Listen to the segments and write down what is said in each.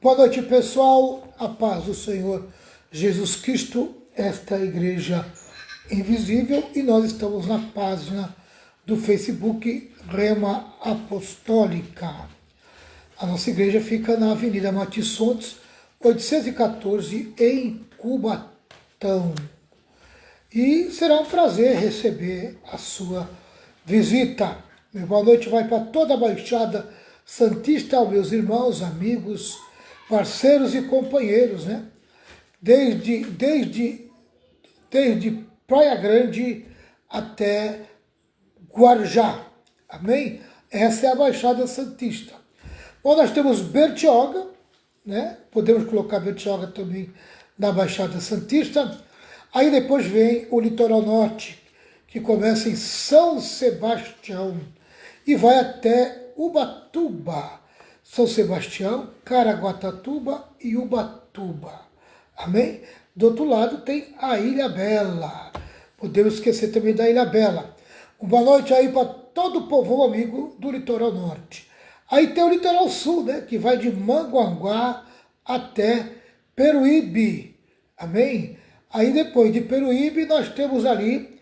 Boa noite, pessoal. A paz do Senhor Jesus Cristo. Esta é a Igreja Invisível e nós estamos na página do Facebook Rema Apostólica. A nossa igreja fica na Avenida Martins Fontes, 814, em Cubatão. E será um prazer receber a sua visita. Meu boa noite vai para toda a Baixada Santista, meus irmãos, amigos, parceiros e companheiros, né? Desde Praia Grande até Guarujá. Amém? Essa é a Baixada Santista. Bom, nós temos Bertioga, né? Podemos colocar Bertioga também na Baixada Santista. Aí depois vem o litoral norte, que começa em São Sebastião e vai até Ubatuba. São Sebastião, Caraguatatuba e Ubatuba. Amém? Do outro lado tem a Ilha Bela. Podemos esquecer também da Ilha Bela. Uma boa noite aí para todo o povo amigo do litoral norte. Aí tem o litoral sul, né? Que vai de Manguanguá até Peruíbe. Amém? Aí depois de Peruíbe nós temos ali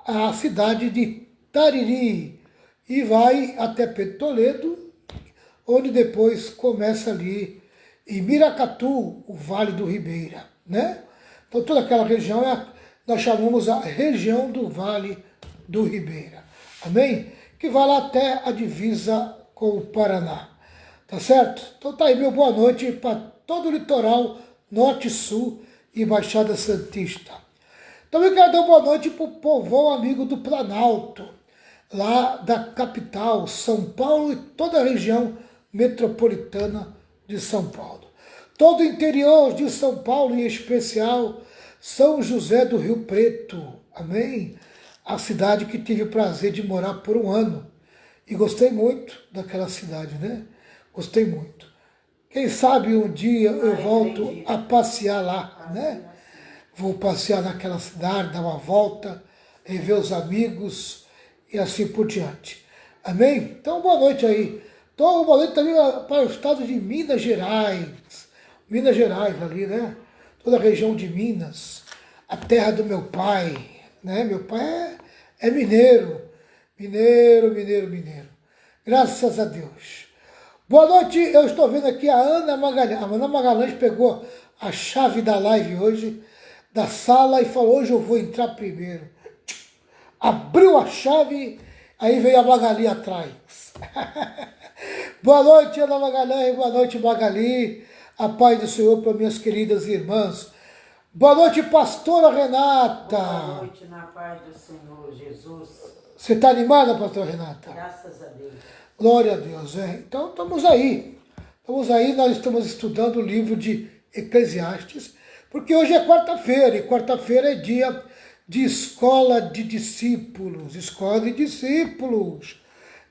a cidade de Tariri. E vai até Pedro Toledo, onde depois começa ali em Miracatu, o Vale do Ribeira, né? Então toda aquela região nós chamamos a região do Vale do Ribeira, amém? Que vai lá até a divisa com o Paraná, tá certo? Então tá aí meu boa noite para todo o litoral norte, sul e Baixada Santista. Também quero dar boa noite para o povão amigo do Planalto, lá da capital, São Paulo e toda a região metropolitana de São Paulo. Todo o interior de São Paulo, em especial São José do Rio Preto, amém? A cidade que tive o prazer de morar por um ano. E gostei muito daquela cidade, né? Gostei muito. Quem sabe um dia eu volto a passear lá, né? Vou passear naquela cidade, dar uma volta, rever os amigos e assim por diante. Amém? Então, boa noite aí. Então, boa noite também para o estado de Minas Gerais. Minas Gerais ali, né? Toda a região de Minas. A terra do meu pai, né? Meu pai é mineiro. Mineiro. Graças a Deus. Boa noite, eu estou vendo aqui a Ana Magalhães. A Ana Magalhães pegou a chave da live hoje, da sala, e falou, hoje eu vou entrar primeiro. Abriu a chave, aí veio a Magali atrás. Boa noite, Ana Magalhães, boa noite, Magali. A paz do Senhor para minhas queridas irmãs. Boa noite, pastora Renata. Boa noite, na paz do Senhor Jesus. Você está animada, pastora Renata? Graças a Deus. Glória a Deus, hein? Então estamos aí. Nós estamos estudando o livro de Eclesiastes, porque hoje é quarta-feira, e quarta-feira é dia de escola de discípulos. Escola de discípulos.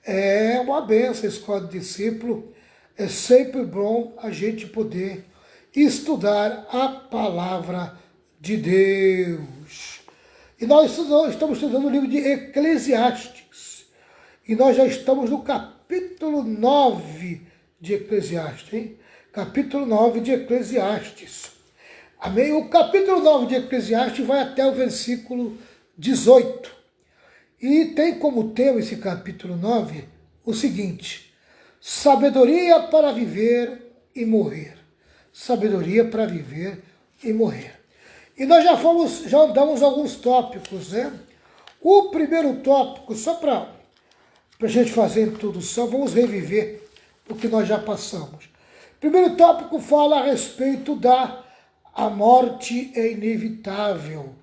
É uma benção, escola de discípulo. É sempre bom a gente poder estudar a palavra de Deus. E nós estamos estudando o livro de Eclesiastes. E nós já estamos no capítulo 9 de Eclesiastes, hein? Capítulo 9 de Eclesiastes. Amém? O capítulo 9 de Eclesiastes vai até o versículo 18. E tem como tema esse capítulo 9 o seguinte: sabedoria para viver e morrer. Sabedoria para viver e morrer. E nós já andamos alguns tópicos, né? O primeiro tópico, só para a gente fazer a introdução, vamos reviver o que nós já passamos. O primeiro tópico fala a respeito da a morte é inevitável.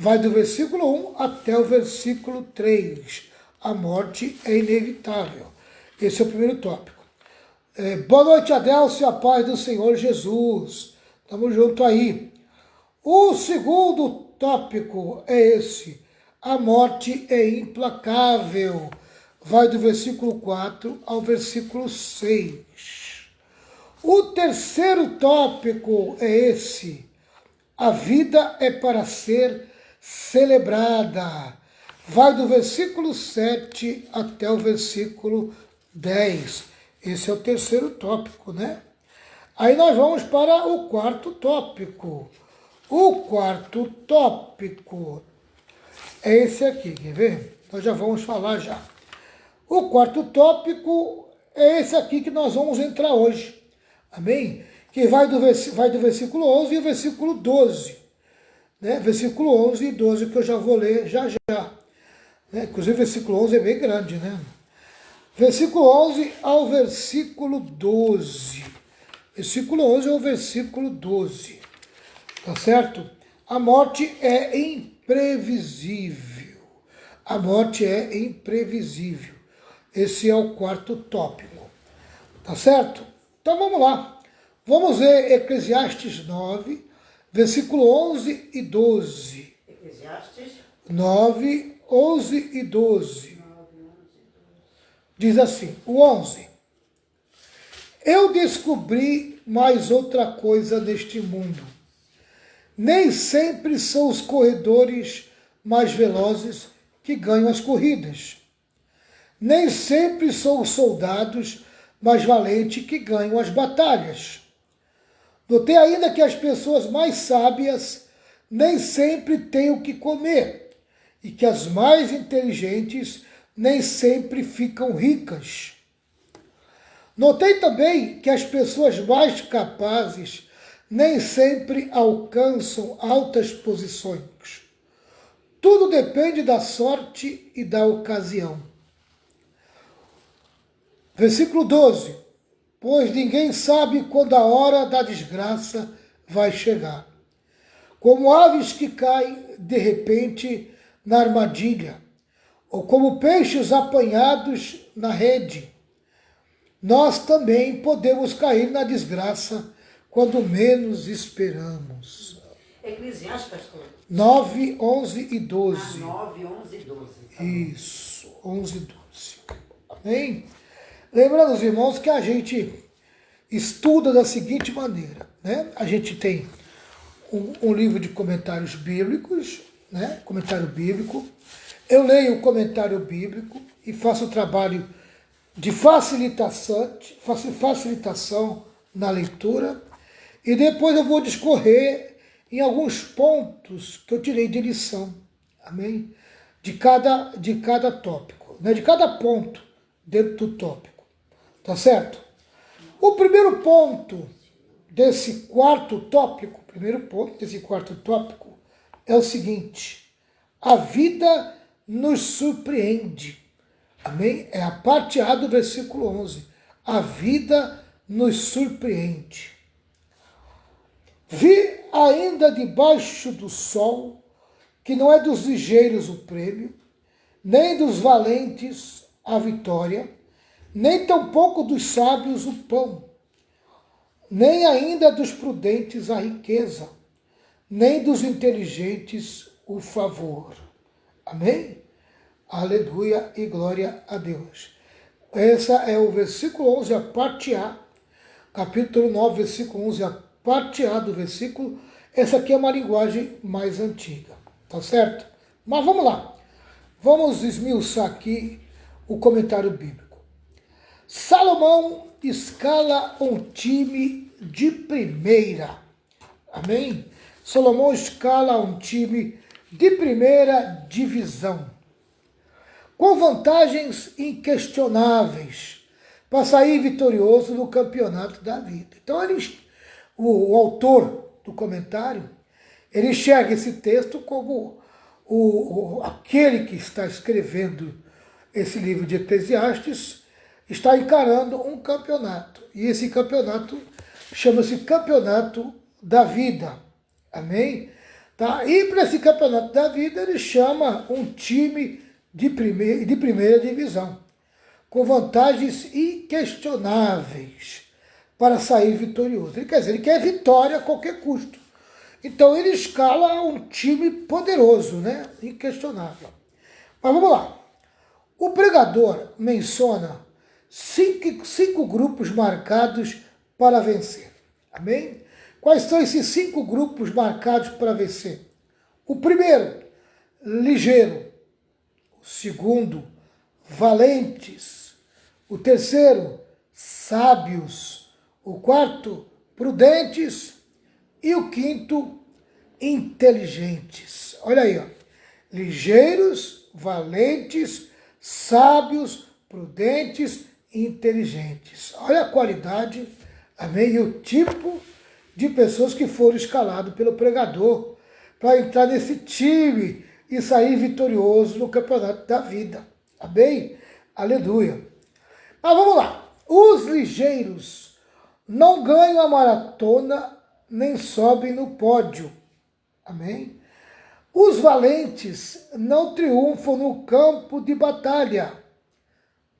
Vai do versículo 1 até o versículo 3. A morte é inevitável. Esse é o primeiro tópico. Boa noite, Adelcio, a paz do Senhor Jesus. Estamos juntos aí. O segundo tópico é esse. A morte é implacável. Vai do versículo 4 ao versículo 6. O terceiro tópico é esse. A vida é para ser celebrada. Vai do versículo 7 até o versículo 10. Esse é o terceiro tópico, né? Aí nós vamos para o quarto tópico. O quarto tópico é esse aqui, quer ver? Nós já vamos falar já. O quarto tópico é esse aqui que nós vamos entrar hoje. Amém? Que vai do versículo 11 e o versículo 12. Né? Versículo 11 e 12 que eu já vou ler já. Né? Inclusive o versículo 11 é bem grande, né? Versículo 11 ao versículo 12. Versículo 11 ao versículo 12. Tá certo? A morte é imprevisível. A morte é imprevisível. Esse é o quarto tópico. Tá certo? Então vamos lá. Vamos ver Eclesiastes 9, versículo 11 e 12. Eclesiastes 9, 11 e 12. Diz assim, o 11. Eu descobri mais outra coisa neste mundo. Nem sempre são os corredores mais velozes que ganham as corridas. Nem sempre são os soldados mais valentes que ganham as batalhas. Notei ainda que as pessoas mais sábias nem sempre têm o que comer e que as mais inteligentes nem sempre ficam ricas. Notei também que as pessoas mais capazes nem sempre alcançam altas posições. Tudo depende da sorte e da ocasião. Versículo 12. Pois ninguém sabe quando a hora da desgraça vai chegar. Como aves que caem de repente na armadilha, ou como peixes apanhados na rede, nós também podemos cair na desgraça quando menos esperamos. Eclesiastes, pastor. 9, 11 e 12. 9, 11 e 12. Tá bom. Isso, 11 e 12. Amém? Lembrando, os irmãos, que a gente estuda da seguinte maneira, né? A gente tem um livro de comentários bíblicos, né? Comentário bíblico. Eu leio o comentário bíblico e faço o trabalho de facilitação na leitura. E depois eu vou discorrer em alguns pontos que eu tirei de lição. Amém? De cada tópico, né? De cada ponto dentro do tópico. Tá certo? O primeiro ponto desse quarto tópico, é o seguinte: a vida nos surpreende. Amém? É a parte A do versículo 11. A vida nos surpreende. Vi ainda debaixo do sol que não é dos ligeiros o prêmio, nem dos valentes a vitória, nem tampouco dos sábios o pão, nem ainda dos prudentes a riqueza, nem dos inteligentes o favor. Amém? Aleluia e glória a Deus. Essa é o versículo 11, a parte A, capítulo 9, versículo 11, a parte A do versículo. Essa aqui é uma linguagem mais antiga, tá certo? Mas vamos lá. Vamos esmiuçar aqui o comentário bíblico. Salomão escala um time de primeira. Amém? Salomão escala um time de primeira divisão, com vantagens inquestionáveis para sair vitorioso no campeonato da vida. Então, o autor do comentário, ele enxerga esse texto como aquele que está escrevendo esse livro de Eclesiastes está encarando um campeonato. E esse campeonato chama-se Campeonato da Vida. Amém? Tá? E para esse Campeonato da Vida, ele chama um time de primeira divisão, com vantagens inquestionáveis para sair vitorioso. Ele quer dizer, ele quer vitória a qualquer custo. Então ele escala um time poderoso, né? Inquestionável. Mas vamos lá. O pregador menciona cinco grupos marcados para vencer. Amém? Quais são esses 5 grupos marcados para vencer? O primeiro, ligeiro. O segundo, valentes. O terceiro, sábios. O quarto, prudentes. E o quinto, inteligentes. Olha aí, ó. Ligeiros, valentes, sábios, prudentes e inteligentes. Olha a qualidade, amém? E o tipo de pessoas que foram escalados pelo pregador para entrar nesse time e sair vitorioso no campeonato da vida. Amém? Aleluia. Mas vamos lá. Os ligeiros não ganham a maratona nem sobem no pódio. Amém? Os valentes não triunfam no campo de batalha.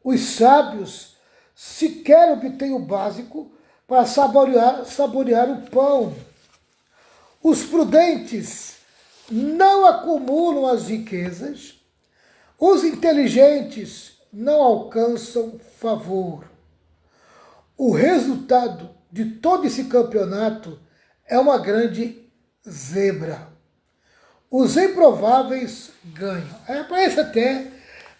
Os sábios sequer obtêm o básico para saborear o pão. Os prudentes não acumulam as riquezas. Os inteligentes não alcançam favor. O resultado de todo esse campeonato é uma grande zebra. Os improváveis ganham. Parece até,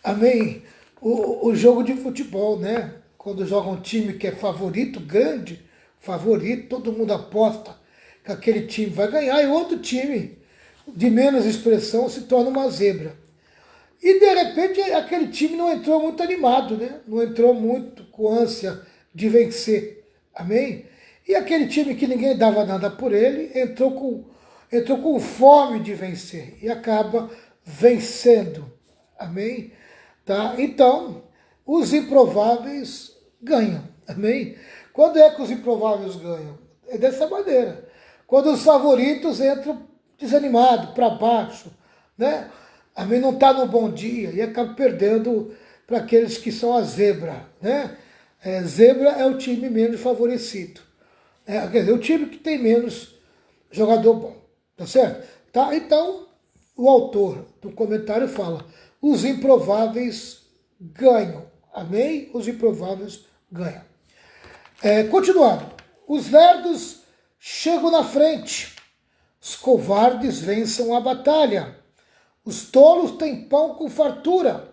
amém, o jogo de futebol, né? Quando joga um time que é favorito, grande, favorito, todo mundo aposta que aquele time vai ganhar e outro time de menos expressão se torna uma zebra. E de repente aquele time não entrou muito animado, né? Não entrou muito com ânsia de vencer. Amém? E aquele time que ninguém dava nada por ele entrou com fome de vencer e acaba vencendo. Amém? Tá? Então, os improváveis ganham. Amém? Quando é que os improváveis ganham? É dessa maneira. Quando os favoritos entram desanimados, para baixo, né? Amém? Não está no bom dia e acaba perdendo para aqueles que são a zebra, né? Zebra é o time menos favorecido. Quer dizer, o time que tem menos jogador bom. Tá certo? Tá? Então, o autor do comentário fala, os improváveis ganham. Amém? Os improváveis ganham. Continuando. Os lerdos chegam na frente. Os covardes vencem a batalha. Os tolos têm pão com fartura.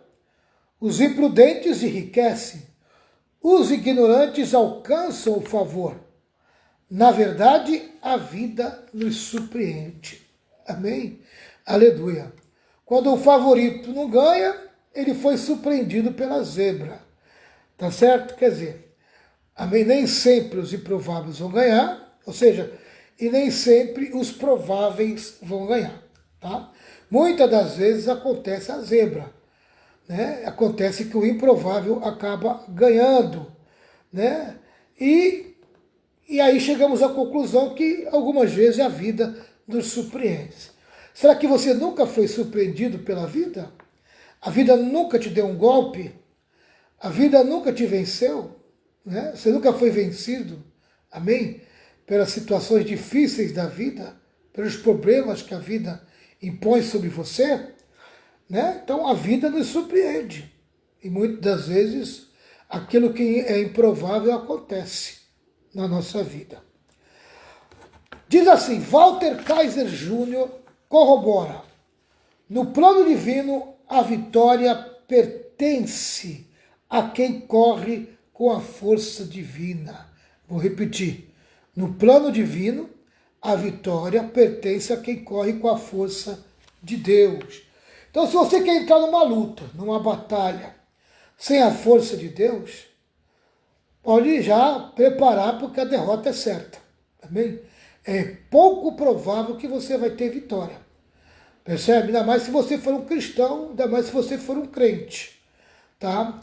Os imprudentes enriquecem. Os ignorantes alcançam o favor. Na verdade, a vida nos surpreende. Amém? Aleluia. Quando o favorito não ganha, ele foi surpreendido pela zebra. Tá certo? Quer dizer, amém? Nem sempre os improváveis vão ganhar, ou seja, e nem sempre os prováveis vão ganhar. Tá? Muitas das vezes acontece a zebra. Né? Acontece que o improvável acaba ganhando. Né? E aí chegamos à conclusão que algumas vezes a vida nos surpreende. Será que você nunca foi surpreendido pela vida? A vida nunca te deu um golpe? A vida nunca te venceu? Né? Você nunca foi vencido? Amém? Pelas situações difíceis da vida, pelos problemas que a vida impõe sobre você? Né? Então a vida nos surpreende. E muitas das vezes aquilo que é improvável acontece na nossa vida. Diz assim, Walter Kaiser Jr. corrobora. No plano divino, a vitória pertence a quem corre com a força divina. Vou repetir. No plano divino, a vitória pertence a quem corre com a força de Deus. Então, se você quer entrar numa luta, numa batalha, sem a força de Deus, pode já preparar porque a derrota é certa. Amém? É pouco provável que você vai ter vitória. Percebe? Ainda mais se você for um cristão, ainda mais se você for um crente. Tá?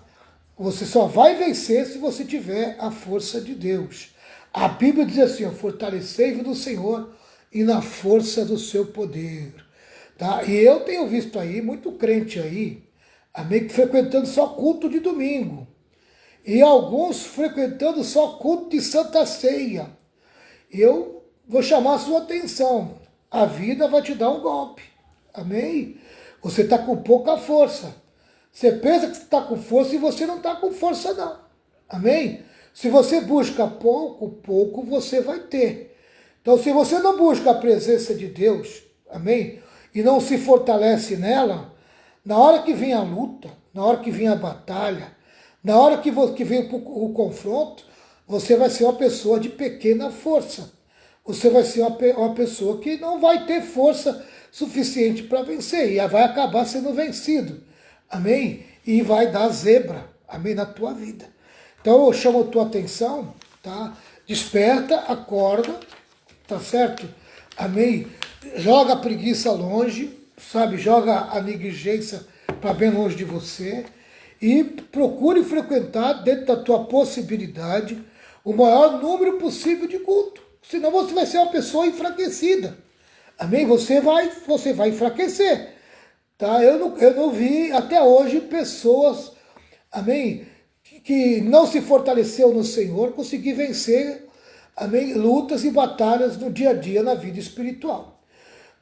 Você só vai vencer se você tiver a força de Deus. A Bíblia diz assim, fortalecei-vos no Senhor e na força do seu poder. Tá? E eu tenho visto aí, muito crente aí, amém, frequentando só culto de domingo. E alguns frequentando só culto de Santa Ceia. Eu vou chamar a sua atenção. A vida vai te dar um golpe. Amém? Você está com pouca força. Você pensa que você está com força e você não está com força não. Amém? Se você busca pouco, pouco você vai ter. Então se você não busca a presença de Deus, amém? E não se fortalece nela, na hora que vem a luta, na hora que vem a batalha, na hora que vem o confronto, você vai ser uma pessoa de pequena força. Você vai ser uma pessoa que não vai ter força suficiente para vencer e vai acabar sendo vencido. Amém? E vai dar zebra, amém, na tua vida. Então eu chamo a tua atenção, tá? Desperta, acorda, tá certo? Amém? Joga a preguiça longe, sabe? Joga a negligência para bem longe de você e procure frequentar dentro da tua possibilidade o maior número possível de culto. Senão você vai ser uma pessoa enfraquecida. Amém? Você vai enfraquecer. Tá? Eu não vi até hoje pessoas, amém, que não se fortaleceu no Senhor, conseguir vencer, amém, lutas e batalhas no dia a dia na vida espiritual.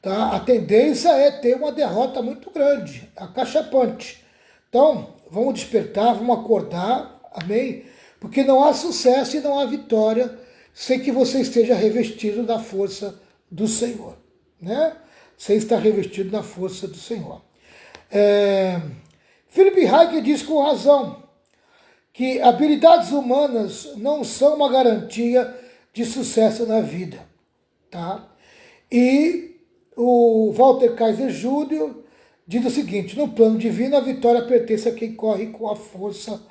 Tá? A tendência é ter uma derrota muito grande, acachapante. Então, vamos despertar, vamos acordar, amém? Porque não há sucesso e não há vitória sem que você esteja revestido da força do Senhor, né? Sem estar revestido da força do Senhor. Philip Hayek diz com razão que habilidades humanas não são uma garantia de sucesso na vida, tá? E o Walter Kaiser Jr. diz o seguinte: no plano divino a vitória pertence a quem corre com a força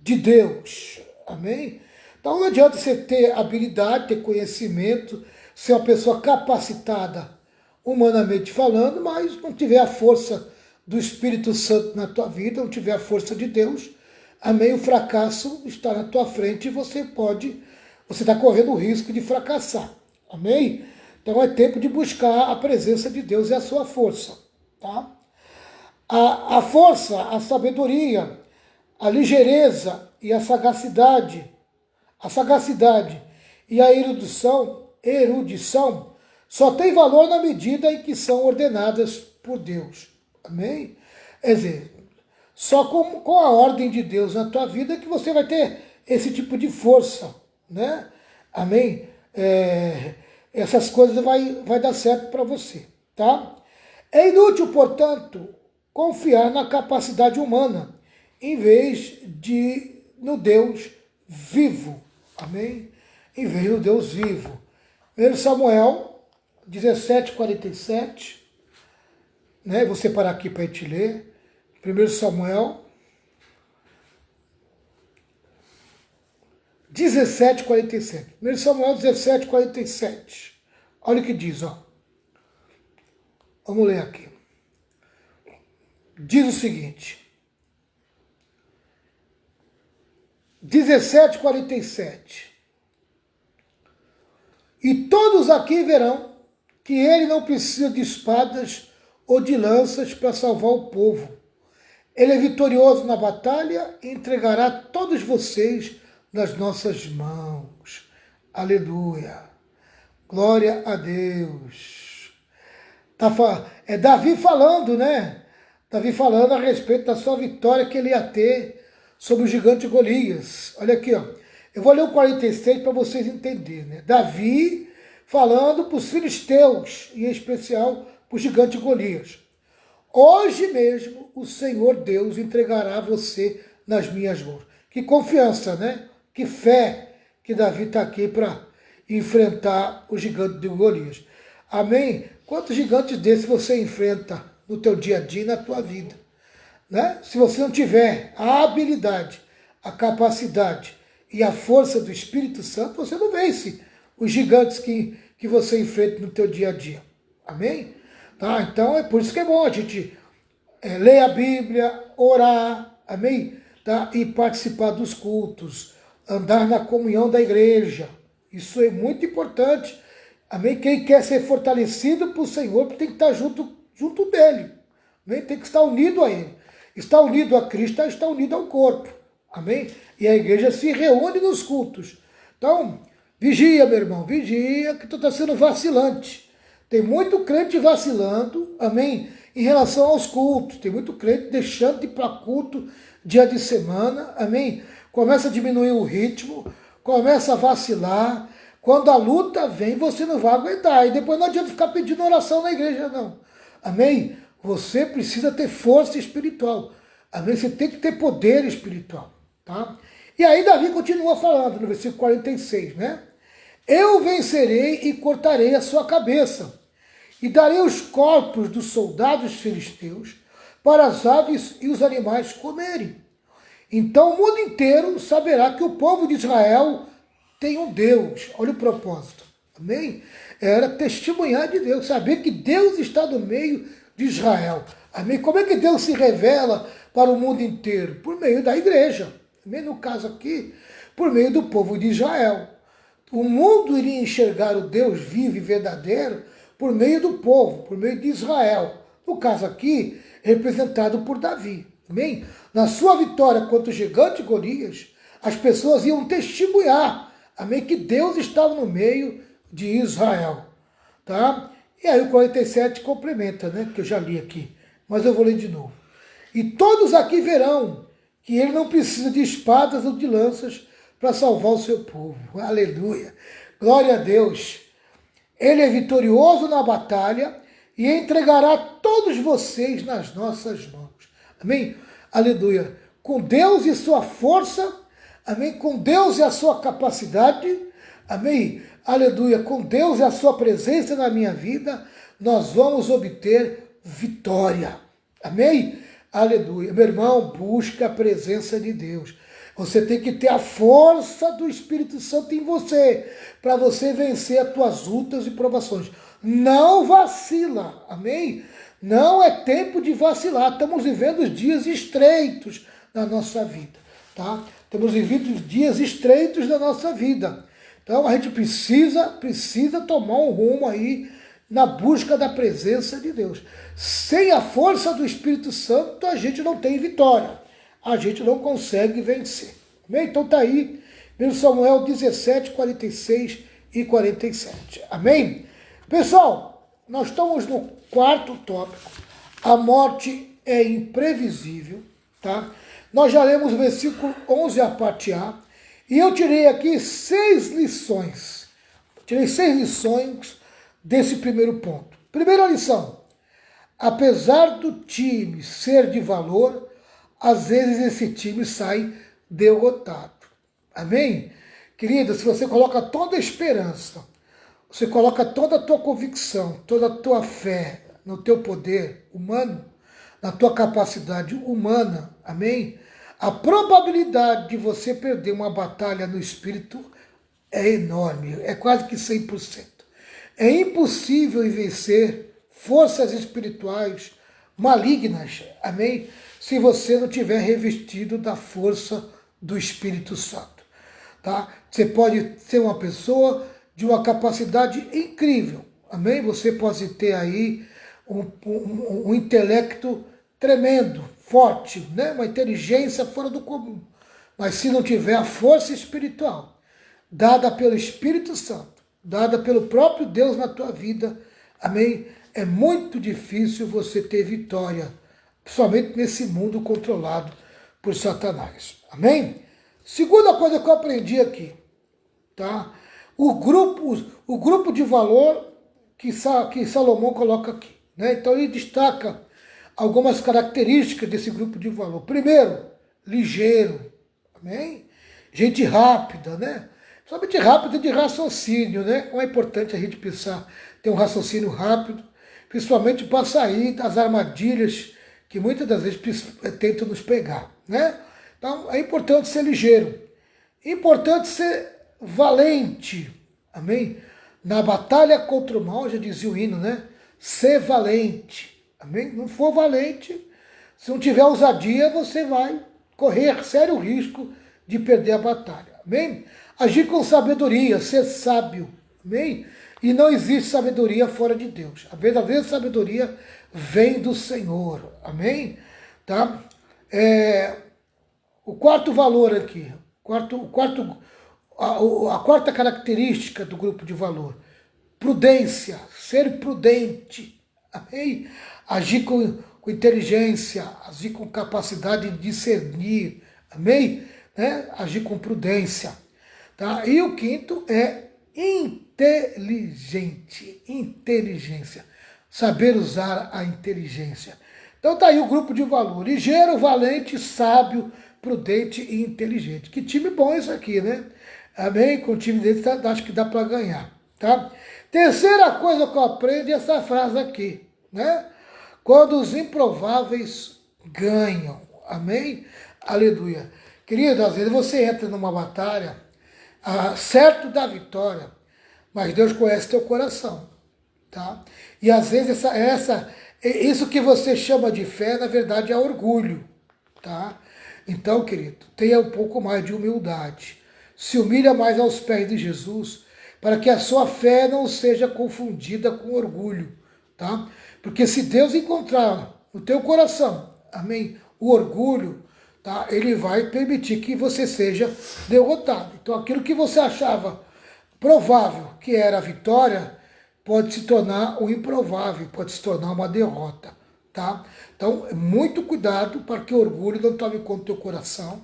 de Deus, amém? Então não adianta você ter habilidade, ter conhecimento, ser uma pessoa capacitada humanamente falando, mas não tiver a força do Espírito Santo na tua vida, não tiver a força de Deus, amém, o fracasso está na tua frente e você está correndo o risco de fracassar, amém? Então é tempo de buscar a presença de Deus e a sua força, tá? A força, a sabedoria, a ligeireza e a sagacidade e a erudição só tem valor na medida em que são ordenadas por Deus. Amém? Quer dizer, só com a ordem de Deus na tua vida que você vai ter esse tipo de força, né? Amém? Essas coisas vai dar certo para você, tá? É inútil, portanto, confiar na capacidade humana em vez de no Deus vivo. Amém? Em vez do Deus vivo. 1 Samuel 17:47, né? Vou separar aqui para a gente ler. 1 Samuel 17:47. 1 Samuel 17:47. Olha o que diz, ó. Vamos ler aqui. Diz o seguinte. 17:47. E todos aqui verão que ele não precisa de espadas ou de lanças para salvar o povo. Ele é vitorioso na batalha e entregará todos vocês nas nossas mãos. Aleluia. Glória a Deus. É Davi falando, né? Davi falando a respeito da sua vitória que ele ia ter sobre o gigante Golias. Olha aqui, ó. Eu vou ler o 46 para vocês entenderem, né? Davi falando para os filisteus, e em especial para o gigante Golias. Hoje mesmo o Senhor Deus entregará você nas minhas mãos. Que confiança, né? Que fé que Davi está aqui para enfrentar o gigante de Golias. Amém? Quantos gigantes desses você enfrenta no teu dia a dia e na tua vida? Né? Se você não tiver a habilidade, a capacidade e a força do Espírito Santo, você não vence os gigantes que você enfrenta no teu dia a dia. Amém? Tá? Então é por isso que é bom a gente ler a Bíblia, orar, amém? Tá? E participar dos cultos, andar na comunhão da igreja. Isso é muito importante. Amém? Quem quer ser fortalecido por Senhor tem que estar junto dele. Amém? Tem que estar unido a ele. Está unido a Cristo, está unido ao corpo. Amém? E a igreja se reúne nos cultos. Então, vigia, meu irmão, vigia que tu está sendo vacilante. Tem muito crente vacilando, amém, em relação aos cultos. Tem muito crente deixando de ir para culto dia de semana, amém. Começa a diminuir o ritmo, começa a vacilar. Quando a luta vem, você não vai aguentar. E depois não adianta ficar pedindo oração na igreja, não. Amém? Você precisa ter força espiritual. Amém? Você tem que ter poder espiritual, tá? E aí Davi continua falando no versículo 46, né? Eu vencerei e cortarei a sua cabeça, e darei os corpos dos soldados filisteus para as aves e os animais comerem. Então o mundo inteiro saberá que o povo de Israel tem um Deus. Olha o propósito. Amém? Era testemunhar de Deus, saber que Deus está no meio de Israel. Amém? Como é que Deus se revela para o mundo inteiro? Por meio da igreja. Amém? No caso aqui, por meio do povo de Israel. O mundo iria enxergar o Deus vivo e verdadeiro por meio do povo, por meio de Israel. No caso aqui, representado por Davi. Amém? Na sua vitória contra o gigante Golias, as pessoas iam testemunhar, amém, que Deus estava no meio de Israel. Tá? E aí o 47 complementa, né, que eu já li aqui, mas eu vou ler de novo. E todos aqui verão que ele não precisa de espadas ou de lanças para salvar o seu povo. Aleluia. Glória a Deus. Ele é vitorioso na batalha e entregará todos vocês nas nossas mãos. Amém? Aleluia. Com Deus e sua força, amém? Com Deus e a sua capacidade, amém? Aleluia. Com Deus e a sua presença na minha vida, nós vamos obter vitória. Amém? Aleluia. Meu irmão, busca a presença de Deus. Você tem que ter a força do Espírito Santo em você, para você vencer as tuas lutas e provações. Não vacila, amém? Não é tempo de vacilar. Estamos vivendo dias estreitos na nossa vida, tá? Estamos vivendo dias estreitos da nossa vida. Então a gente precisa tomar um rumo aí na busca da presença de Deus. Sem a força do Espírito Santo, a gente não tem vitória. A gente não consegue vencer. Amém? Então tá aí, 1 Samuel 17, 46 e 47. Amém? Pessoal, nós estamos no quarto tópico. A morte é imprevisível, tá? Nós já lemos o versículo 11, a parte A, e eu tirei aqui 6 lições. Tirei 6 lições desse primeiro ponto. Primeira lição: apesar do time ser de valor, às vezes esse time sai derrotado. Amém? Querida, se você coloca toda a esperança, você coloca toda a tua convicção, toda a tua fé no teu poder humano, na tua capacidade humana, amém? A probabilidade de você perder uma batalha no espírito é enorme, é quase que 100%. É impossível vencer forças espirituais malignas, amém? Se você não tiver revestido da força do Espírito Santo, tá? Você pode ser uma pessoa de uma capacidade incrível, amém? Você pode ter aí um intelecto tremendo, forte, né? Uma inteligência fora do comum. Mas se não tiver a força espiritual, dada pelo Espírito Santo, dada pelo próprio Deus na tua vida, amém? É muito difícil você ter vitória, principalmente nesse mundo controlado por Satanás. Amém? Segunda coisa que eu aprendi aqui, tá? O grupo de valor que Salomão coloca aqui, né? Então ele destaca algumas características desse grupo de valor. Primeiro, ligeiro, amém? Gente rápida, né? Somente rápida de raciocínio, né? Como é importante a gente pensar, ter um raciocínio rápido, principalmente para sair das armadilhas que muitas das vezes tentam nos pegar, né? Então é importante ser ligeiro, importante ser valente, amém? Na batalha contra o mal, já dizia o hino, né? Ser valente, amém? Não for valente, se não tiver ousadia, você vai correr sério risco de perder a batalha, amém? Agir com sabedoria, ser sábio, amém? E não existe sabedoria fora de Deus. A verdadeira sabedoria vem do Senhor, amém? Tá? O quarto valor aqui, a quarta característica do grupo de valor: prudência, ser prudente, amém? Agir com inteligência, agir com capacidade de discernir, amém? Né? Agir com prudência. Tá? E o quinto é inteligência, saber usar a inteligência. Então tá aí o grupo de valor: ligeiro, valente, sábio, prudente e inteligente. Que time bom isso aqui, né? Amém? Com o time dele acho que dá para ganhar, tá? Terceira coisa que eu aprendo é essa frase aqui, né? Quando os improváveis ganham. Amém? Aleluia. Querido, às vezes você entra numa batalha, certo da vitória, mas Deus conhece teu coração, tá? E às vezes isso que você chama de fé, na verdade é orgulho, tá? Então, querido, tenha um pouco mais de humildade. Se humilha mais aos pés de Jesus, para que a sua fé não seja confundida com orgulho, tá? Porque se Deus encontrar no teu coração, amém, o orgulho, tá? Ele vai permitir que você seja derrotado. Então, aquilo que você achava provável que era a vitória, pode se tornar o improvável, pode se tornar uma derrota, tá? Então, muito cuidado para que o orgulho não tome conta do teu coração,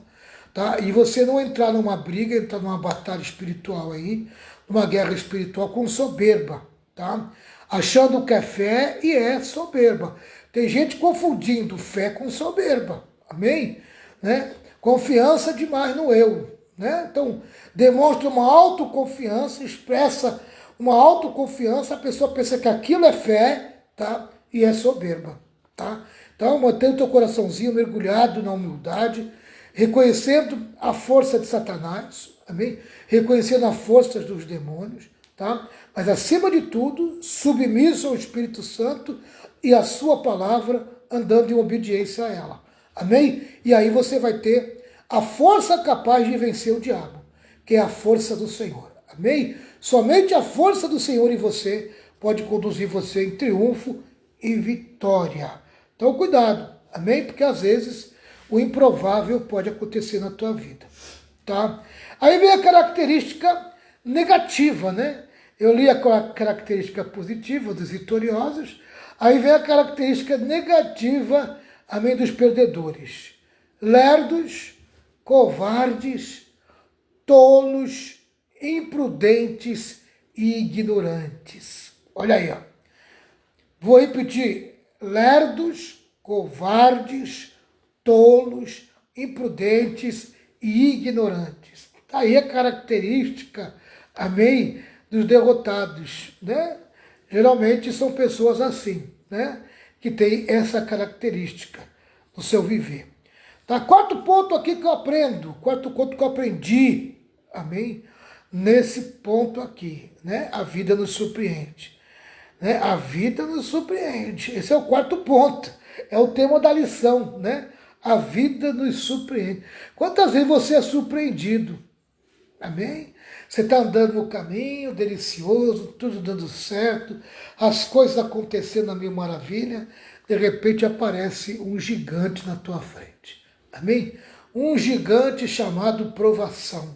tá? E você não entrar numa briga, entrar numa batalha espiritual aí, numa guerra espiritual com soberba, tá? Achando que é fé e é soberba. Tem gente confundindo fé com soberba, amém? Né? Confiança demais no eu, né? Então, demonstra uma autoconfiança, expressa uma autoconfiança, a pessoa pensa que aquilo é fé, tá? E é soberba, tá? Então, mantendo o teu coraçãozinho mergulhado na humildade, reconhecendo a força de Satanás, amém? Reconhecendo a força dos demônios, tá? Mas, acima de tudo, submisso ao Espírito Santo e à sua palavra, andando em obediência a ela, amém? E aí você vai ter a força capaz de vencer o diabo, que é a força do Senhor, amém? Somente a força do Senhor em você pode conduzir você em triunfo e vitória. Então, cuidado, amém? Porque às vezes o improvável pode acontecer na tua vida, tá? Aí vem a característica negativa, né? Eu li a característica positiva dos vitoriosos, aí vem a característica negativa, amém, dos perdedores. Lerdos, covardes, tolos, imprudentes e ignorantes. Olha aí, ó. Vou repetir. Lerdos, covardes, tolos, imprudentes e ignorantes. Está aí a característica, amém, dos derrotados, né? Geralmente são pessoas assim, né? Que tem essa característica no seu viver. Tá? Quarto ponto aqui que eu aprendo, quarto ponto que eu aprendi, amém? Nesse ponto aqui, né? A vida nos surpreende. Né? A vida nos surpreende. Esse é o quarto ponto. É o tema da lição, né? A vida nos surpreende. Quantas vezes você é surpreendido? Amém? Você está andando no caminho, delicioso, tudo dando certo, as coisas acontecendo a mil maravilha, de repente aparece um gigante na tua frente. Amém? Um gigante chamado provação.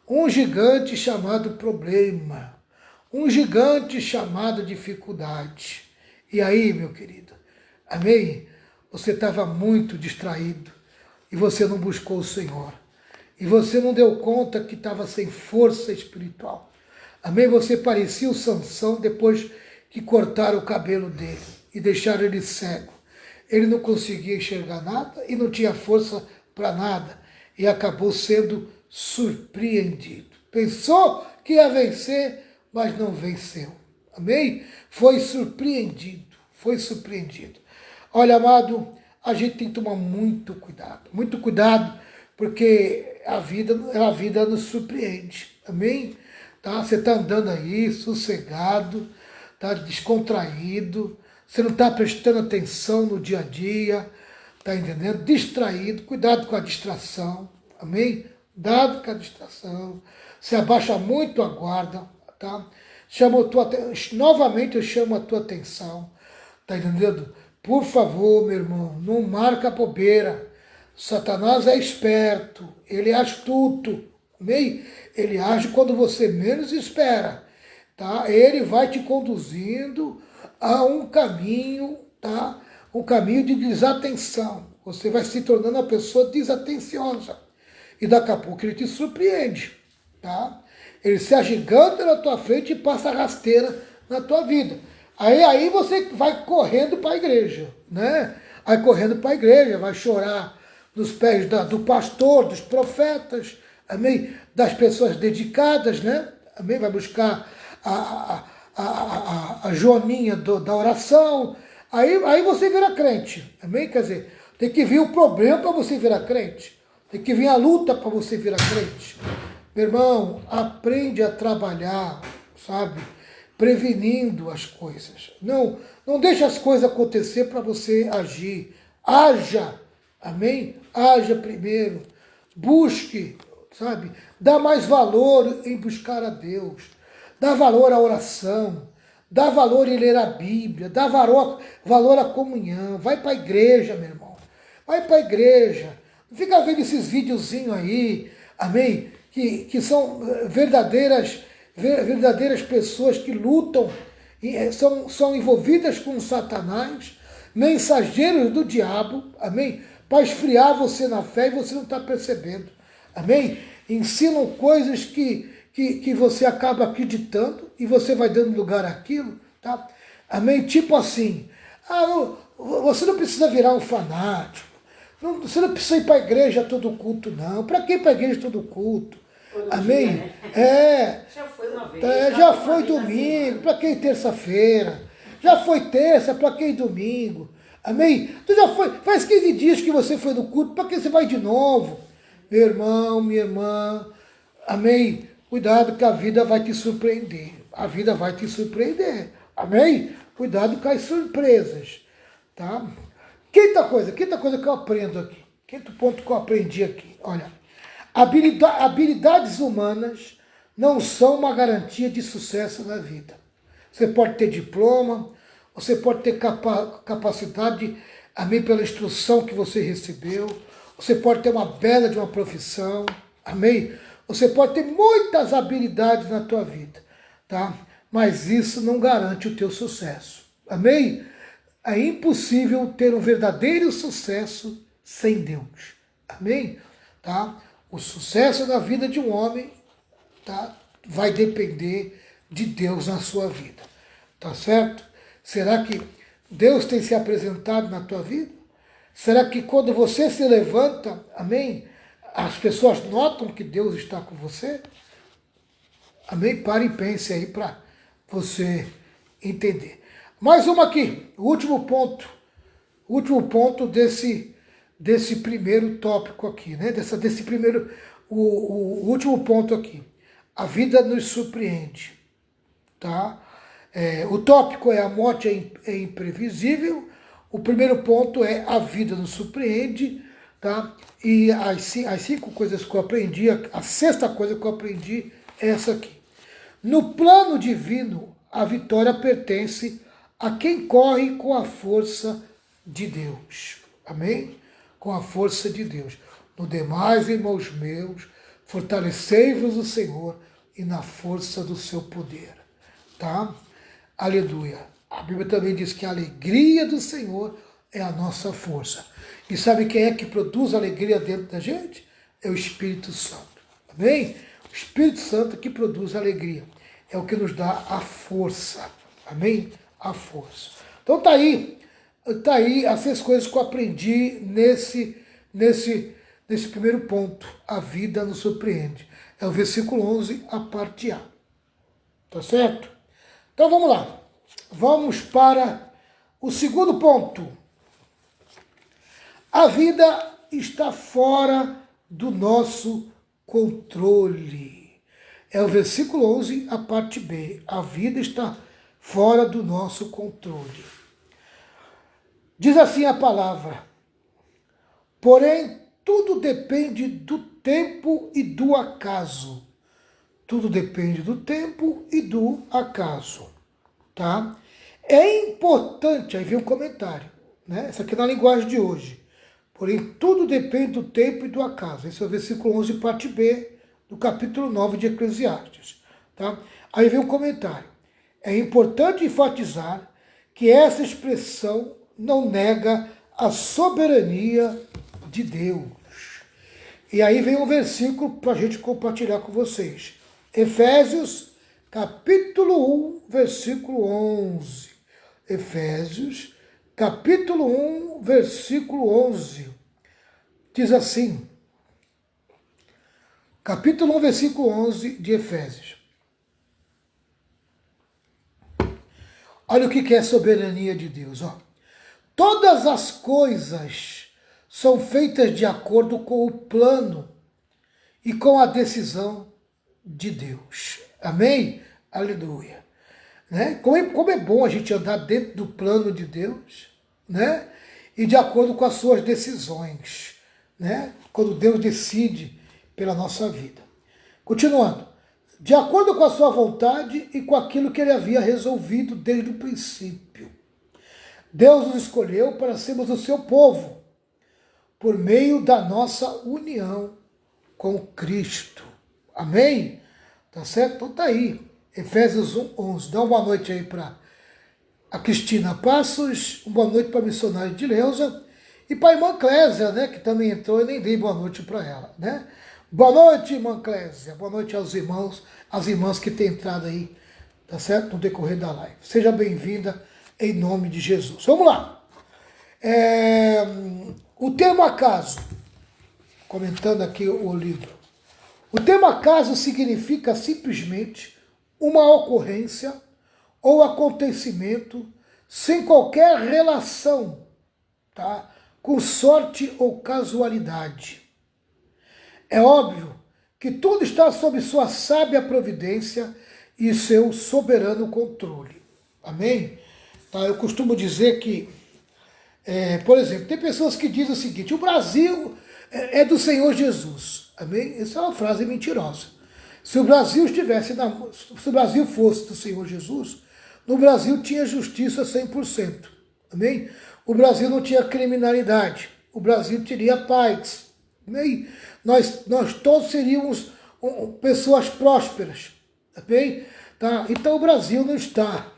Um gigante chamado problema. Um gigante chamado dificuldade. E aí, meu querido? Amém? Você estava muito distraído e você não buscou o Senhor. E você não deu conta que estava sem força espiritual. Amém? Você parecia o Sansão depois que cortaram o cabelo dele e deixaram ele cego. Ele não conseguia enxergar nada e não tinha força para nada. E acabou sendo surpreendido. Pensou que ia vencer, mas não venceu. Amém? Foi surpreendido. Foi surpreendido. Olha, amado, a gente tem que tomar muito cuidado, porque a vida nos surpreende, amém? Tá? Você está andando aí, sossegado, tá descontraído, você não está prestando atenção no dia a dia, tá entendendo? Distraído, cuidado com a distração, amém? Cuidado com a distração, você abaixa muito a guarda, tá? Novamente eu chamo a tua atenção, tá entendendo? Por favor, meu irmão, não marca bobeira. Satanás é esperto, ele é astuto, amém? Ele age quando você menos espera, tá? Ele vai te conduzindo a um caminho, tá? Um caminho de desatenção. Você vai se tornando uma pessoa desatenciosa. E daqui a pouco ele te surpreende, tá? Ele se agiganta na tua frente e passa rasteira na tua vida. Aí você vai correndo para a igreja, né? Vai correndo para a igreja, vai chorar nos pés do pastor, dos profetas, amém? Das pessoas dedicadas, né? Amém? Vai buscar a joaninha da oração. Aí você vira crente, amém? Quer dizer, tem que vir o problema para você virar crente. Tem que vir a luta para você virar crente. Meu irmão, aprende a trabalhar, sabe? Prevenindo as coisas. Não deixe as coisas acontecer para você agir. Haja, amém? Haja primeiro. Busque, sabe? Dá mais valor em buscar a Deus. Dá valor à oração. Dá valor em ler a Bíblia. Dá valor à comunhão. Vai para a igreja, meu irmão. Vai para a igreja. Não fica vendo esses videozinhos aí, amém? Que são verdadeiras pessoas que lutam, são envolvidas com Satanás, mensageiros do diabo, amém? Para esfriar você na fé e você não está percebendo, amém? Ensinam coisas que você acaba acreditando e você vai dando lugar àquilo, tá? Amém? Tipo assim, você não precisa virar um fanático, você não precisa ir para a igreja todo culto, não. Para que ir para a igreja todo culto? Todo Amém? dia, né? Já foi uma vez. Já foi domingo, para que ir terça-feira? Já foi terça, para que ir domingo? Amém? Tu já foi, faz 15 dias que você foi no culto, para que você vai de novo? Meu irmão, minha irmã, amém? Cuidado que a vida vai te surpreender. A vida vai te surpreender. Amém? Cuidado com as surpresas. Tá? Quinta coisa que eu aprendo aqui. Quinto ponto que eu aprendi aqui. Olha, habilidades humanas não são uma garantia de sucesso na vida. Você pode ter diploma, você pode ter capacidade, amém, pela instrução que você recebeu, você pode ter uma bela de uma profissão, amém? Você pode ter muitas habilidades na tua vida, tá? Mas isso não garante o teu sucesso, amém? É impossível ter um verdadeiro sucesso sem Deus, amém? Tá? O sucesso da vida de um homem, tá, vai depender de Deus na sua vida, tá certo? Será que Deus tem se apresentado na tua vida? Será que quando você se levanta, amém, as pessoas notam que Deus está com você? Amém? Pare e pense aí para você entender. Mais uma aqui, o último ponto desse primeiro tópico aqui, né? Desse primeiro, o último ponto aqui. A vida nos surpreende, tá? O tópico é a morte é imprevisível. O primeiro ponto é a vida nos surpreende, tá? E as 5 coisas que eu aprendi, a sexta coisa que eu aprendi é essa aqui. No plano divino, a vitória pertence a quem corre com a força de Deus. Amém? Com a força de Deus. No demais, irmãos meus, fortalecei-vos o Senhor e na força do seu poder. Tá? Aleluia. A Bíblia também diz que a alegria do Senhor é a nossa força. E sabe quem é que produz alegria dentro da gente? É o Espírito Santo. Amém? O Espírito Santo que produz alegria. É o que nos dá a força. Amém? A força. Então tá aí as 6 coisas que eu aprendi nesse primeiro ponto. A vida nos surpreende. É o versículo 11, a parte A. Tá certo? Então vamos lá. Vamos para o segundo ponto. A vida está fora do nosso controle. É o versículo 11, a parte B. A vida está fora do nosso controle. Diz assim a palavra: porém, tudo depende do tempo e do acaso. Tudo depende do tempo e do acaso. Tá? É importante, aí vem um comentário, né? Essa aqui é na linguagem de hoje. Porém, tudo depende do tempo e do acaso. Esse é o versículo 11, parte B, do capítulo 9 de Eclesiastes. Tá? Aí vem um comentário. É importante enfatizar que essa expressão não nega a soberania de Deus. E aí vem um versículo para a gente compartilhar com vocês. Efésios, capítulo 1, versículo 11. Efésios, capítulo 1, versículo 11. diz assim, capítulo 1, versículo 11 de Efésios. Olha o que é soberania de Deus. Ó. Todas as coisas são feitas de acordo com o plano e com a decisão de Deus. Amém? Aleluia. Né? Como é bom a gente andar dentro do plano de Deus, né? E de acordo com as suas decisões, né? Quando Deus decide pela nossa vida. Continuando. De acordo com a sua vontade e com aquilo que ele havia resolvido desde o princípio. Deus nos escolheu para sermos o seu povo, por meio da nossa união com Cristo. Amém? Tá certo? Então tá aí. Efésios 1, 11. Dá uma boa noite aí para a Cristina Passos, uma boa noite para a missionária de Leusa e para a irmã Clésia, né, que também entrou e nem dei boa noite para ela, né? Boa noite, irmã Clésia. Boa noite aos irmãos, às irmãs que têm entrado aí, tá certo? No decorrer da live. Seja bem-vinda em nome de Jesus. Vamos lá. O termo acaso, comentando aqui o livro. O termo acaso significa simplesmente uma ocorrência ou acontecimento sem qualquer relação, tá, com sorte ou casualidade. É óbvio que tudo está sob sua sábia providência e seu soberano controle. Amém? Tá, eu costumo dizer que, por exemplo, tem pessoas que dizem o seguinte, o Brasil é do Senhor Jesus. Amém? Essa é uma frase mentirosa. Se o Brasil se o Brasil fosse do Senhor Jesus, no Brasil tinha justiça 100%. Amém? O Brasil não tinha criminalidade. O Brasil teria paz. Amém? Nós todos seríamos pessoas prósperas. Amém? Tá? Então o Brasil não está.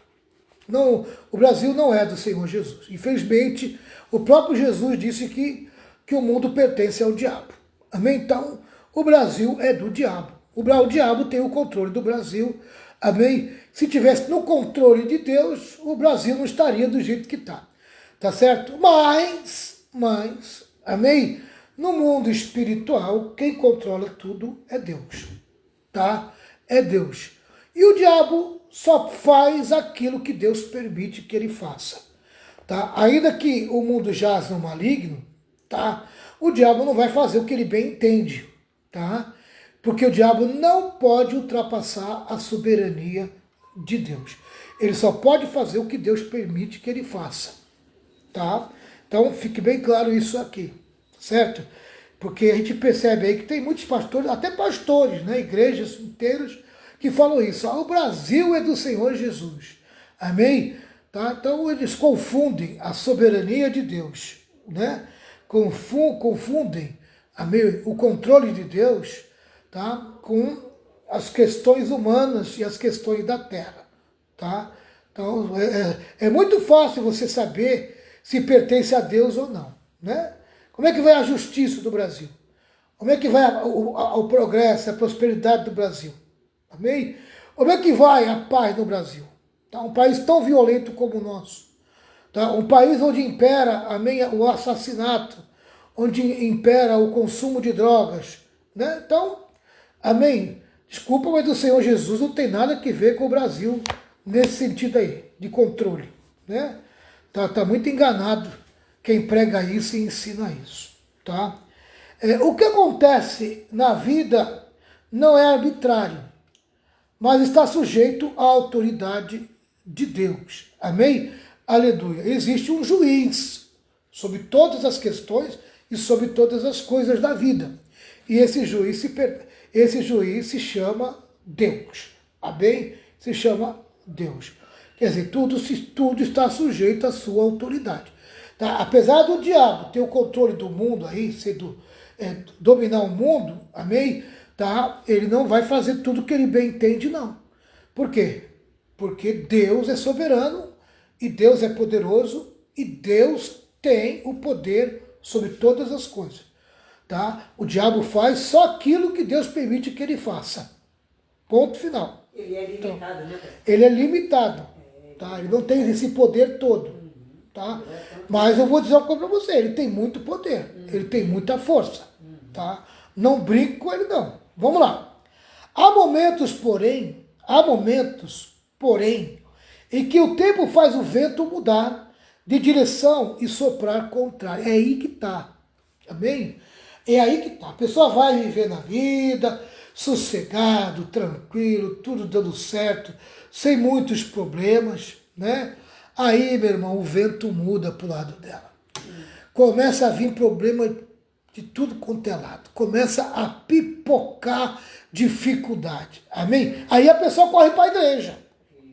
Não, o Brasil não é do Senhor Jesus. Infelizmente, o próprio Jesus disse que o mundo pertence ao diabo. Amém? Então, o Brasil é do diabo. O diabo tem o controle do Brasil. Amém? Se tivesse no controle de Deus, o Brasil não estaria do jeito que está. Tá certo? Mas, amém? No mundo espiritual, quem controla tudo é Deus. Tá? É Deus. E o diabo só faz aquilo que Deus permite que ele faça. Tá? Ainda que o mundo jaz no maligno, tá? O diabo não vai fazer o que ele bem entende. Tá? Porque o diabo não pode ultrapassar a soberania de Deus. Ele só pode fazer o que Deus permite que ele faça. Tá? Então fique bem claro isso aqui, certo? Porque a gente percebe aí que tem muitos pastores, até pastores, né, igrejas inteiras, que falam isso. O Brasil é do Senhor Jesus. Amém? Tá? Então eles confundem a soberania de Deus, né? Confundem, amém, o controle de Deus, tá, com as questões humanas e as questões da terra. Tá? Então é muito fácil você saber se pertence a Deus ou não. Né? Como é que vai a justiça do Brasil? Como é que vai o progresso, a prosperidade do Brasil? Amém? Como é que vai a paz no Brasil? Tá? Um país tão violento como o nosso. Tá? Um país onde impera, amém, o assassinato, onde impera o consumo de drogas. Né? Então, amém? Desculpa, mas o Senhor Jesus não tem nada a ver com o Brasil nesse sentido aí, de controle. Né? Tá muito enganado quem prega isso e ensina isso. Tá? O que acontece na vida não é arbitrário, mas está sujeito à autoridade de Deus. Amém? Aleluia. Existe um juiz sobre todas as questões e sobre todas as coisas da vida. E esse juiz se chama Deus. Amém? Se chama Deus. Quer dizer, tudo está sujeito à sua autoridade. Tá? Apesar do diabo ter o controle do mundo aí, dominar o mundo, amém? Tá? Ele não vai fazer tudo que ele bem entende, não. Por quê? Porque Deus é soberano, e Deus é poderoso, e Deus tem o poder sobre todas as coisas. Tá? O diabo faz só aquilo que Deus permite que ele faça. Ponto final. Ele é limitado, então, né? Ele é limitado. Tá? Ele não tem esse poder todo. tá? Mas eu vou dizer uma coisa para você, ele tem muito poder, ele tem muita força, tá? Não brinque com ele não. Vamos lá. Há momentos, porém, em que o tempo faz o vento mudar de direção e soprar contrário. É aí que tá. Amém? É aí que tá. A pessoa vai viver na vida, sossegado, tranquilo, tudo dando certo, sem muitos problemas, né? Aí, meu irmão, o vento muda pro lado dela. Começa a vir problema de tudo quanto é lado. Começa a pipocar dificuldade. Amém? Aí a pessoa corre para a igreja.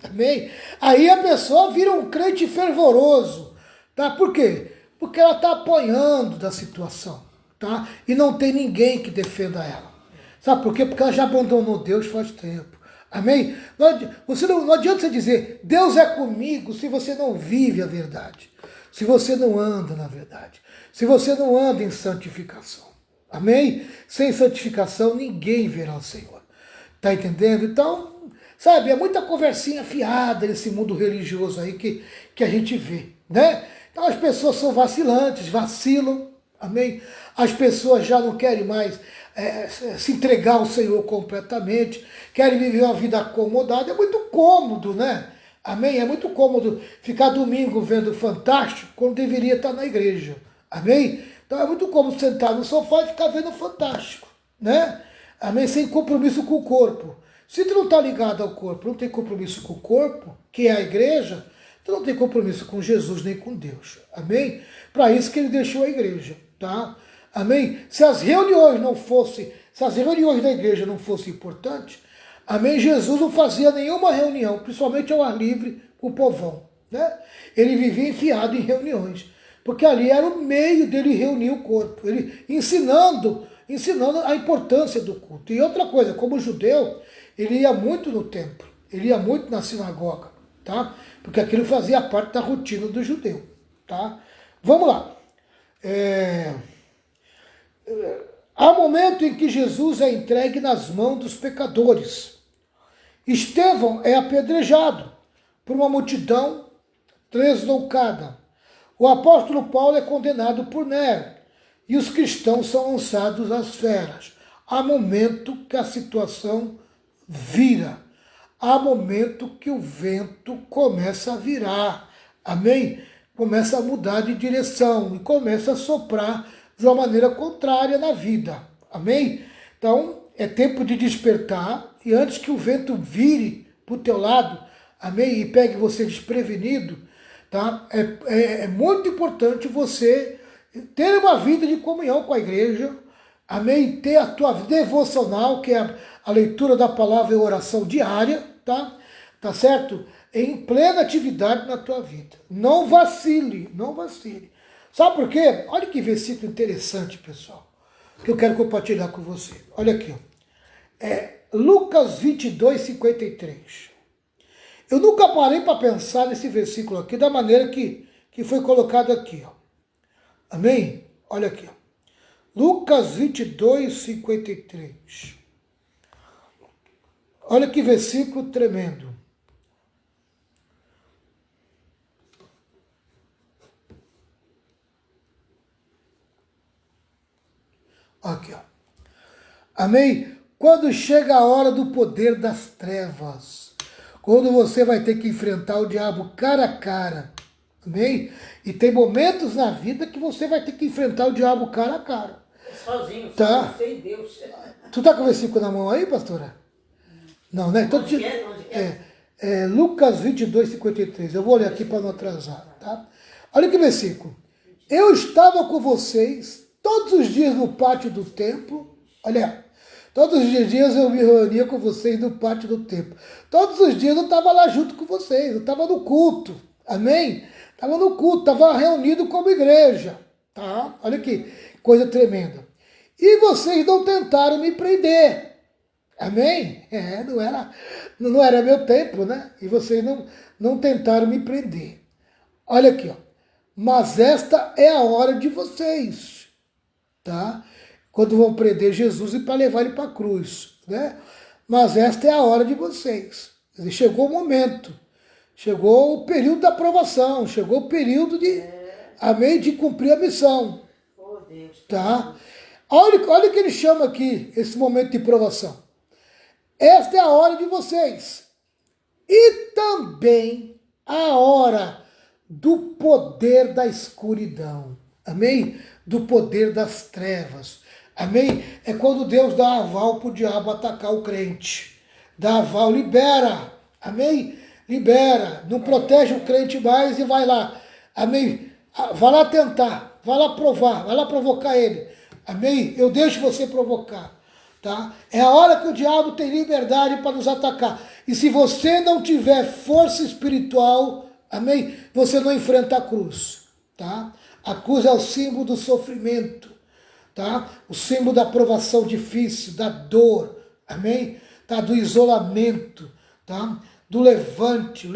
Amém? Aí a pessoa vira um crente fervoroso. Tá? Por quê? Porque ela está apanhando da situação. Tá? E não tem ninguém que defenda ela. Sabe por quê? Porque ela já abandonou Deus faz tempo. Amém? Não adianta você dizer, Deus é comigo, se você não vive a verdade. Se você não anda na verdade. Se você não anda em santificação. Amém? Sem santificação, ninguém verá o Senhor. Tá entendendo? Então, sabe, é muita conversinha fiada nesse mundo religioso aí que a gente vê, né? Então as pessoas são vacilantes, vacilam, amém? As pessoas já não querem mais se entregar ao Senhor completamente, querem viver uma vida acomodada, é muito cômodo, né? Amém? É muito cômodo ficar domingo vendo Fantástico quando deveria estar na igreja, amém? Então é muito cômodo sentar no sofá e ficar vendo Fantástico, né? Amém? Sem compromisso com o corpo. Se tu não está ligado ao corpo, não tem compromisso com o corpo, que é a igreja, tu não tem compromisso com Jesus nem com Deus. Amém? Para isso que ele deixou a igreja, tá? Amém? Se as reuniões da igreja não fossem importantes, amém? Jesus não fazia nenhuma reunião, principalmente ao ar livre, com o povão, né? Ele vivia enfiado em reuniões, porque ali era o meio dele reunir o corpo, ele ensinando a importância do culto. E outra coisa, como judeu, ele ia muito no templo, ele ia muito na sinagoga, tá? Porque aquilo fazia parte da rotina do judeu, tá? Vamos lá. Há momento em que Jesus é entregue nas mãos dos pecadores. Estevão é apedrejado por uma multidão tresloucada. O apóstolo Paulo é condenado por Nero. E os cristãos são lançados às feras. Há momento que a situação vira. Há momento que o vento começa a virar. Amém? Começa a mudar de direção e começa a soprar de uma maneira contrária na vida. Amém? Então, é tempo de despertar e antes que o vento vire para o teu lado, amém? E pegue você desprevenido, tá? É muito importante você ter uma vida de comunhão com a igreja, amém? Ter a tua vida devocional, que é a leitura da palavra e oração diária, tá? Tá certo? Em plena atividade na tua vida. Não vacile, não vacile. Sabe por quê? Olha que versículo interessante, pessoal, que eu quero compartilhar com você. Olha aqui, ó. Lucas 22, 53. Eu nunca parei para pensar nesse versículo aqui da maneira que foi colocado aqui, ó. Amém? Olha aqui, ó. Lucas 22, 53. Olha que versículo tremendo. Aqui, ó. Amém? Quando chega a hora do poder das trevas, quando você vai ter que enfrentar o diabo cara a cara, amém? E tem momentos na vida que você vai ter que enfrentar o diabo cara a cara. Sozinho, tá? sem Deus. Tu tá com o versículo na mão aí, pastora? Não, né? Então, Onde quer? Lucas 22, 53. Eu vou ler aqui para não atrasar, tá? Olha que versículo. Eu estava com vocês todos os dias no pátio do templo. Olha, todos os dias eu me reunia com vocês no pátio do templo. Todos os dias eu estava lá junto com vocês. Eu estava no culto. Amém? Estava no culto, estava reunido como igreja. Tá? Olha aqui, coisa tremenda. E vocês não tentaram me prender. Amém? Não era meu tempo, né? E vocês não tentaram me prender. Olha aqui, ó. Mas esta é a hora de vocês, tá? Quando vão prender Jesus e para levar ele para a cruz, né? Mas esta é a hora de vocês. Chegou o momento Chegou o período da aprovação, chegou o período de, amém, de cumprir a missão. Oh, Deus. Tá? Olha o que ele chama aqui, esse momento de provação. Esta é a hora de vocês. E também a hora do poder da escuridão. Amém? Do poder das trevas. Amém? É quando Deus dá aval para o diabo atacar o crente. Dá aval, libera. Amém? Libera. Não protege o crente mais e vai lá. Amém? Vai lá tentar. Vai lá provar. Vai lá provocar ele. Amém? Eu deixo você provocar. Tá? É a hora que o diabo tem liberdade para nos atacar. E se você não tiver força espiritual, amém? Você não enfrenta a cruz. Tá? A cruz é o símbolo do sofrimento. Tá? O símbolo da provação difícil, da dor. Amém? Tá? Do isolamento. Tá? Do levante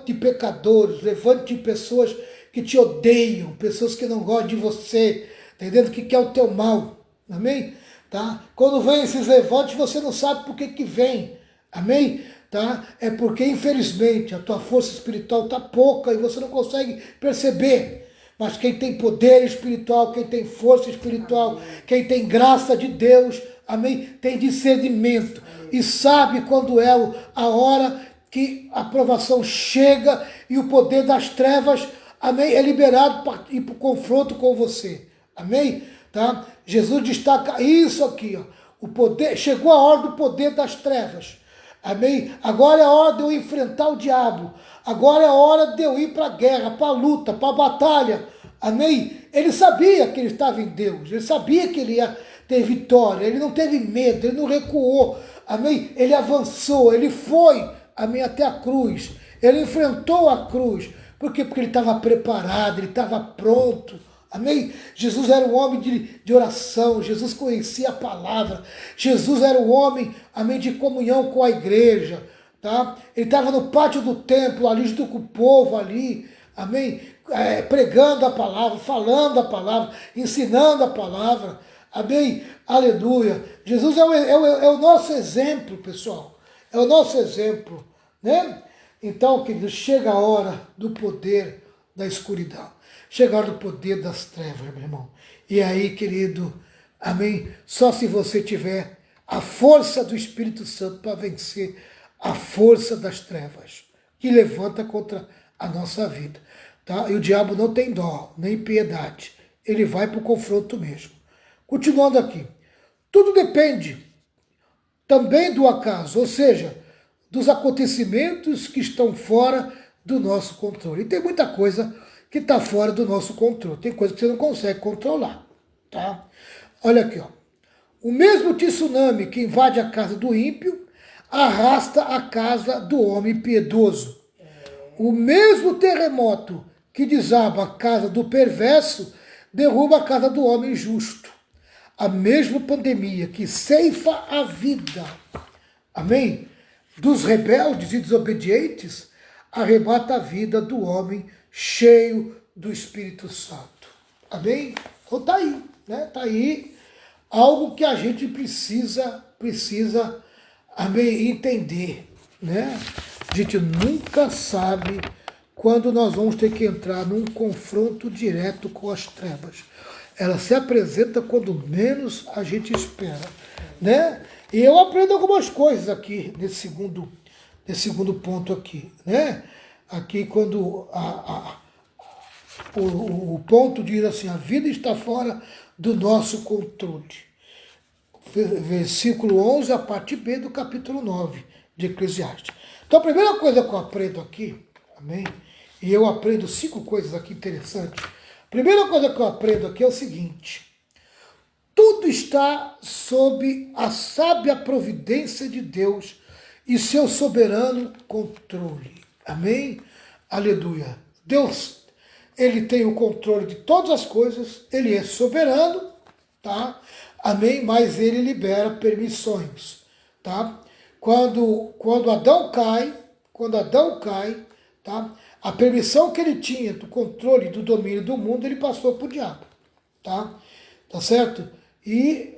de pecadores, levante de pessoas que te odeiam, pessoas que não gostam de você, entendendo? Que quer o teu mal. Amém? Tá? Quando vem esses levantes, você não sabe por que vem. Amém? Tá? É porque, infelizmente, a tua força espiritual está pouca e você não consegue perceber. Mas quem tem poder espiritual, quem tem força espiritual, quem tem graça de Deus, amém? Tem discernimento. E sabe quando é a hora que a aprovação chega e o poder das trevas, amém? É liberado para ir para o confronto com você. Amém? Tá? Jesus destaca isso aqui, ó. O poder, chegou a hora do poder das trevas. Amém? Agora é a hora de eu enfrentar o diabo. Agora é a hora de eu ir para a guerra, para a luta, para a batalha. Amém? Ele sabia que ele estava em Deus. Ele sabia que ele ia ter vitória. Ele não teve medo, ele não recuou. Amém? Ele avançou, ele foi, amém, até a cruz. Ele enfrentou a cruz. Por quê? Porque ele estava preparado, ele estava pronto. Amém? Jesus era um homem de oração, Jesus conhecia a palavra, Jesus era um homem, amém, de comunhão com a igreja, tá? Ele estava no pátio do templo, ali junto com o povo ali, amém? Pregando a palavra, falando a palavra, ensinando a palavra, amém? Aleluia. Jesus é o nosso exemplo, pessoal, é o nosso exemplo, né? Então, queridos, chega a hora do poder da escuridão. Chegar no poder das trevas, meu irmão. E aí, querido, amém? Só se você tiver a força do Espírito Santo para vencer a força das trevas que levanta contra a nossa vida. Tá? E o diabo não tem dó, nem piedade. Ele vai para o confronto mesmo. Continuando aqui. Tudo depende também do acaso, ou seja, dos acontecimentos que estão fora do nosso controle. E tem muita coisa que está fora do nosso controle. Tem coisa que você não consegue controlar, tá? Olha aqui, ó. O mesmo tsunami que invade a casa do ímpio arrasta a casa do homem piedoso. O mesmo terremoto que desaba a casa do perverso derruba a casa do homem justo. A mesma pandemia que ceifa a vida, amém, dos rebeldes e desobedientes, arrebata a vida do homem cheio do Espírito Santo. Amém? Então tá aí, né? Tá aí algo que a gente precisa, amém, entender, né? A gente nunca sabe quando nós vamos ter que entrar num confronto direto com as trevas. Ela se apresenta quando menos a gente espera, né? E eu aprendo algumas coisas aqui nesse segundo ponto aqui, né? Aqui quando o ponto diz assim, a vida está fora do nosso controle. Versículo 11, a parte B do capítulo 9 de Eclesiastes. Então a primeira coisa que eu aprendo aqui, amém? E eu aprendo 5 coisas aqui interessantes. A primeira coisa que eu aprendo aqui é o seguinte: tudo está sob a sábia providência de Deus e seu soberano controle. Amém? Aleluia. Deus, ele tem o controle de todas as coisas, ele é soberano, tá? Amém? Mas ele libera permissões, tá? Quando Adão cai, tá? A permissão que ele tinha do controle, do domínio do mundo, ele passou para o diabo, tá? Tá certo? E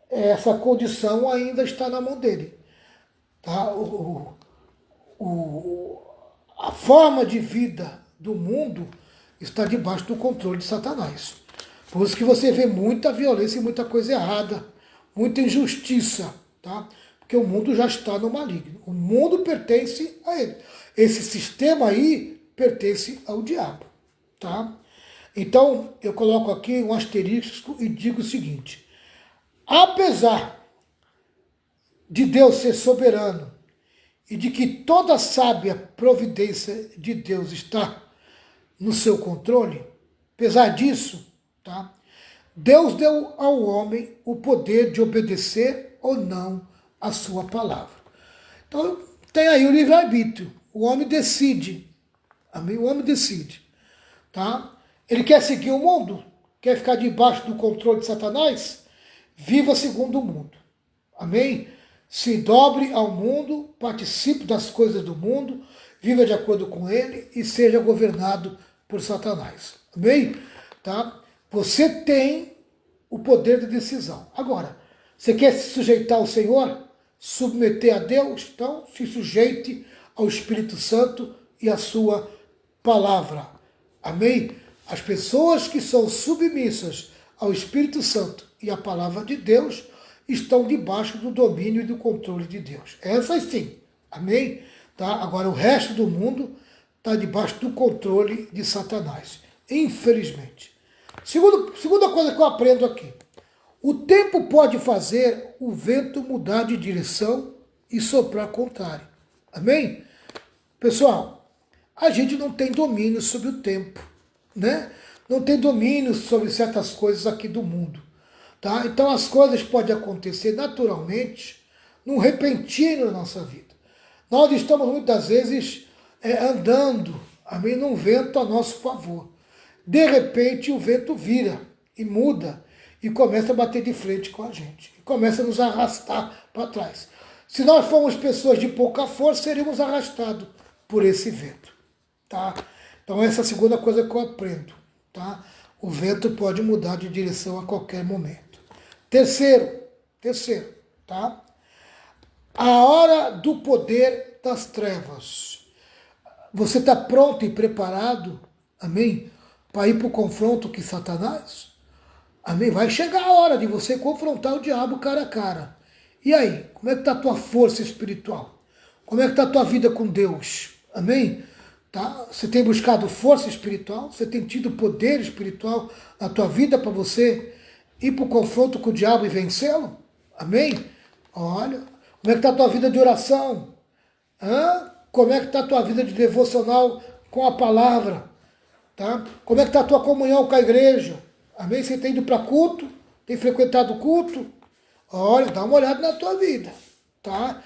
essa condição ainda está na mão dele, tá? a forma de vida do mundo está debaixo do controle de Satanás. Por isso que você vê muita violência e muita coisa errada, muita injustiça, tá? Porque o mundo já está no maligno. O mundo pertence a ele. Esse sistema aí pertence ao diabo, tá? Então, eu coloco aqui um asterisco e digo o seguinte: apesar de Deus ser soberano e de que toda a sábia providência de Deus está no seu controle, apesar disso, tá? Deus deu ao homem o poder de obedecer ou não a sua palavra. Então, tem aí o livre-arbítrio. O homem decide. Amém? O homem decide. Tá? Ele quer seguir o mundo? Quer ficar debaixo do controle de Satanás? Viva segundo o mundo. Amém? Se dobre ao mundo, participe das coisas do mundo, viva de acordo com ele e seja governado por Satanás. Amém? Tá? Você tem o poder de decisão. Agora, você quer se sujeitar ao Senhor? Submeter a Deus? Então, se sujeite ao Espírito Santo e à sua palavra. Amém? As pessoas que são submissas ao Espírito Santo e à palavra de Deus estão debaixo do domínio e do controle de Deus. Essas sim. Amém? Tá? Agora, o resto do mundo está debaixo do controle de Satanás. Infelizmente. Segunda coisa que eu aprendo aqui. O tempo pode fazer o vento mudar de direção e soprar contrário. Amém? Pessoal, a gente não tem domínio sobre o tempo, né? Não tem domínio sobre certas coisas aqui do mundo, tá? Então as coisas podem acontecer naturalmente, num repentino na nossa vida. Nós estamos muitas vezes andando, amém, num vento a nosso favor. De repente o vento vira e muda e começa a bater de frente com a gente. E começa a nos arrastar para trás. Se nós formos pessoas de pouca força, seremos arrastados por esse vento. Tá? Então essa é a segunda coisa que eu aprendo. Tá? O vento pode mudar de direção a qualquer momento. Terceiro, tá? A hora do poder das trevas. Você está pronto e preparado, amém, para ir para o confronto com Satanás? Amém? Vai chegar a hora de você confrontar o diabo cara a cara. E aí, como é que está a tua força espiritual? Como é que está a tua vida com Deus? Amém? Tá? Você tem buscado força espiritual? Você tem tido poder espiritual na tua vida para você ir para o confronto com o diabo e vencê-lo? Amém? Olha, como é que está a tua vida de oração? Como é que está a tua vida de devocional com a palavra? Tá? Como é que está a tua comunhão com a igreja? Amém? Você tem ido para culto? Tem frequentado o culto? Olha, dá uma olhada na tua vida. Tá?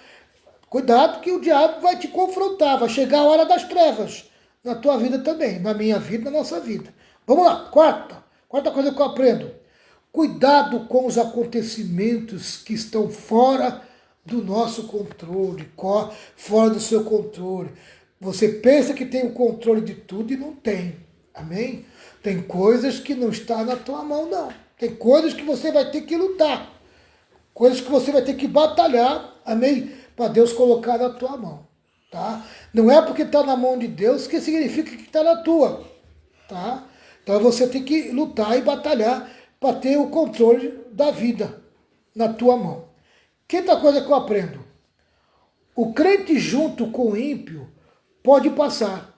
Cuidado que o diabo vai te confrontar. Vai chegar a hora das trevas. Na tua vida também. Na minha vida, na nossa vida. Vamos lá. Quarta coisa que eu aprendo. Cuidado com os acontecimentos que estão fora do nosso controle. Fora do seu controle. Você pensa que tem o controle de tudo e não tem. Amém? Tem coisas que não estão na tua mão, não. Tem coisas que você vai ter que lutar. Coisas que você vai ter que batalhar, amém? Para Deus colocar na tua mão, tá? Não é porque está na mão de Deus que significa que está na tua, tá? Então você tem que lutar e batalhar para ter o controle da vida na tua mão. Quinta coisa que eu aprendo. O crente junto com o ímpio pode passar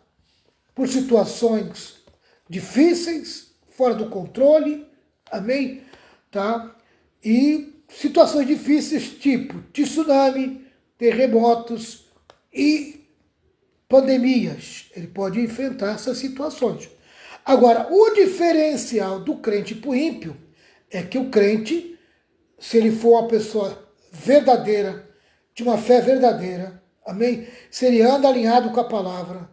por situações difíceis, fora do controle, amém? Tá? E situações difíceis tipo tsunami, terremotos e pandemias. Ele pode enfrentar essas situações. Agora, o diferencial do crente para o ímpio é que o crente, se ele for uma pessoa verdadeira, de uma fé verdadeira, amém? Se ele anda alinhado com a palavra,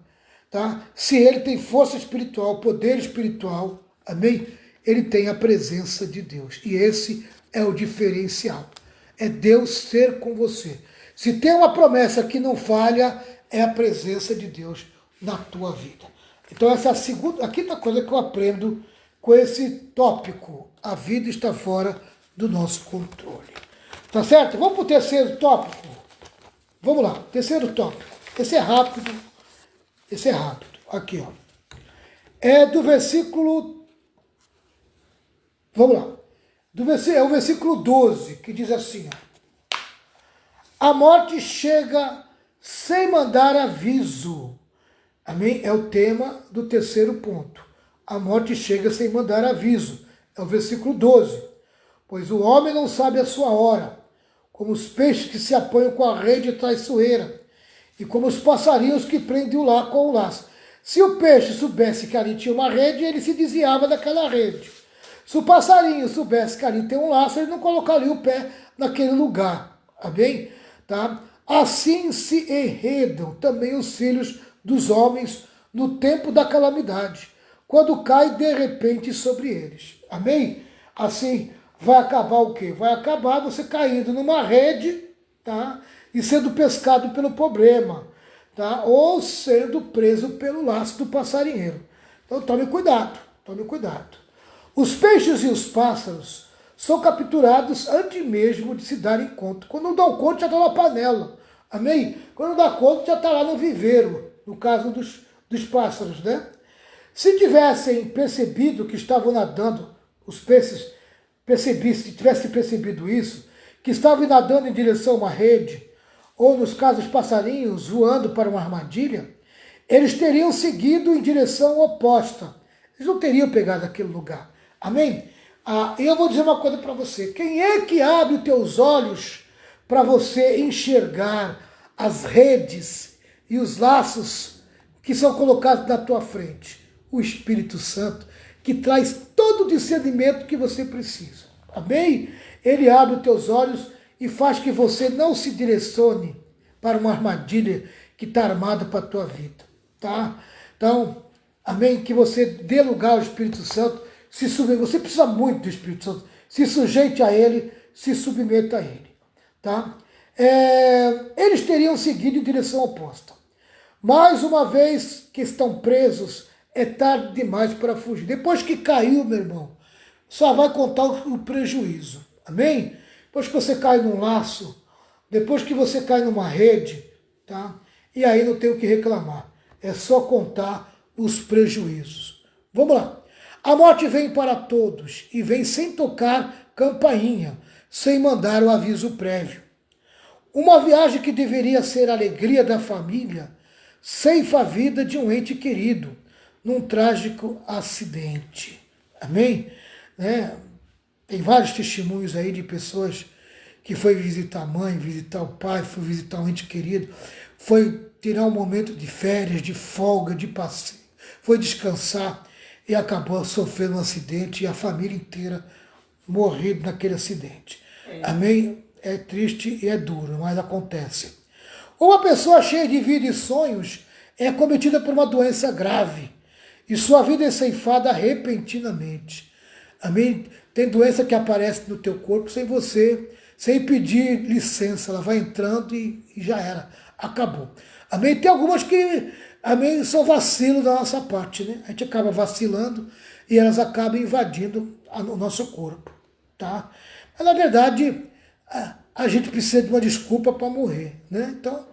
tá? Se ele tem força espiritual, poder espiritual, amém? Ele tem a presença de Deus. E esse é o diferencial. É Deus ser com você. Se tem uma promessa que não falha, é a presença de Deus na tua vida. Então essa é a quinta coisa que eu aprendo com esse tópico. A vida está fora do nosso controle. Tá certo? Vamos para o terceiro tópico. Vamos lá, terceiro tópico. Esse é rápido Esse é rápido. Aqui, ó. É do versículo... Vamos lá. É o versículo 12, que diz assim, ó. A morte chega sem mandar aviso. Amém? É o tema do terceiro ponto. A morte chega sem mandar aviso. É o versículo 12. Pois o homem não sabe a sua hora, como os peixes que se apanham com a rede traiçoeira, e como os passarinhos que prendem o lá com o laço. Se o peixe soubesse que ali tinha uma rede, ele se desviava daquela rede. Se o passarinho soubesse que ali tem um laço, ele não colocaria o pé naquele lugar. Amém? Tá? Assim se enredam também os filhos dos homens no tempo da calamidade, quando cai de repente sobre eles. Amém? Assim vai acabar o quê? Vai acabar você caindo numa rede, tá? E sendo pescado pelo problema, tá? Ou sendo preso pelo laço do passarinheiro. Então tome cuidado, tome cuidado. Os peixes e os pássaros são capturados antes mesmo de se darem conta. Quando não dão conta, já está na panela. Amém? Quando não dá conta, já está lá no viveiro, no caso dos pássaros, né? Se tivessem percebido que estavam nadando, os peixes, se tivessem percebido isso, que estavam nadando em direção a uma rede, ou nos casos passarinhos voando para uma armadilha, eles teriam seguido em direção oposta. Eles não teriam pegado aquele lugar. Amém? E eu vou dizer uma coisa para você. Quem é que abre os teus olhos para você enxergar as redes e os laços que são colocados na tua frente? O Espírito Santo, que traz todo o discernimento que você precisa. Amém? Ele abre os teus olhos e faz que você não se direcione para uma armadilha que está armada para a tua vida. Tá? Então, amém? Que você dê lugar ao Espírito Santo. Você precisa muito do Espírito Santo. Se sujeite a Ele, se submeta a Ele. Tá? Eles teriam seguido em direção oposta. Mais uma vez que estão presos, é tarde demais para fugir. Depois que caiu, meu irmão, só vai contar o prejuízo. Amém? Depois que você cai num laço, depois que você cai numa rede, tá? E aí não tem o que reclamar. É só contar os prejuízos. Vamos lá. A morte vem para todos e vem sem tocar campainha, sem mandar o aviso prévio. Uma viagem que deveria ser a alegria da família, ceifa a vida de um ente querido, num trágico acidente. Amém? Tem vários testemunhos aí de pessoas que foi visitar a mãe, visitar o pai, foi visitar um ente querido, foi tirar um momento de férias, de folga, de passeio, foi descansar e acabou sofrendo um acidente e a família inteira morrendo naquele acidente. Amém? É triste e é duro, mas acontece. Uma pessoa cheia de vida e sonhos é acometida por uma doença grave e sua vida é ceifada repentinamente. Amém? Tem doença que aparece no teu corpo sem pedir licença, ela vai entrando e já era, acabou. Amém? Tem algumas que, amém, são vacilos da nossa parte, né? A gente acaba vacilando e elas acabam invadindo o nosso corpo, tá? Mas na verdade, a gente precisa de uma desculpa para morrer, né? Então,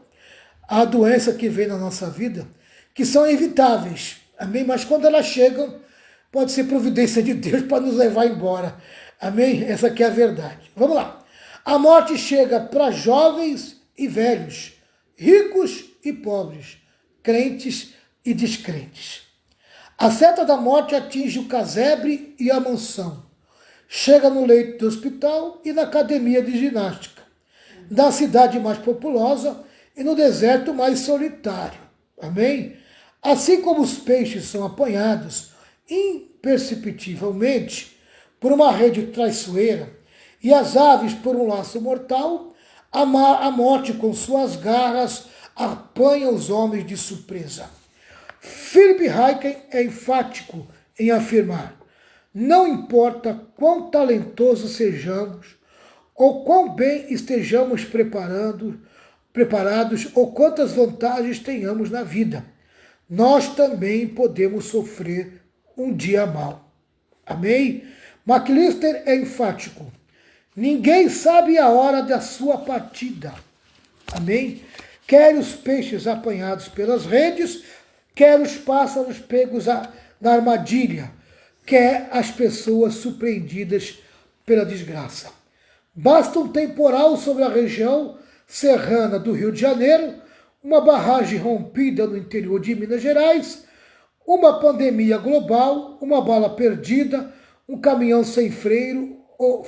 há doenças que vêm na nossa vida que são evitáveis, amém? Mas quando elas chegam, pode ser providência de Deus para nos levar embora, amém? Essa aqui é a verdade. Vamos lá. A morte chega para jovens e velhos, ricos e pobres, crentes e descrentes. A seta da morte atinge o casebre e a mansão. Chega no leito do hospital e na academia de ginástica, da cidade mais populosa e no deserto mais solitário. Amém? Assim como os peixes são apanhados imperceptivelmente por uma rede traiçoeira e as aves por um laço mortal, a morte com suas garras apanha os homens de surpresa. Philip Ryken é enfático em afirmar: não importa quão talentosos sejamos, ou quão bem estejamos preparados, ou quantas vantagens tenhamos na vida, nós também podemos sofrer um dia mau. Amém? McAllister é enfático: ninguém sabe a hora da sua partida. Amém? Quer os peixes apanhados pelas redes, quer os pássaros pegos na armadilha, quer as pessoas surpreendidas pela desgraça. Basta um temporal sobre a região serrana do Rio de Janeiro, uma barragem rompida no interior de Minas Gerais, uma pandemia global, uma bala perdida, um caminhão sem freio, ou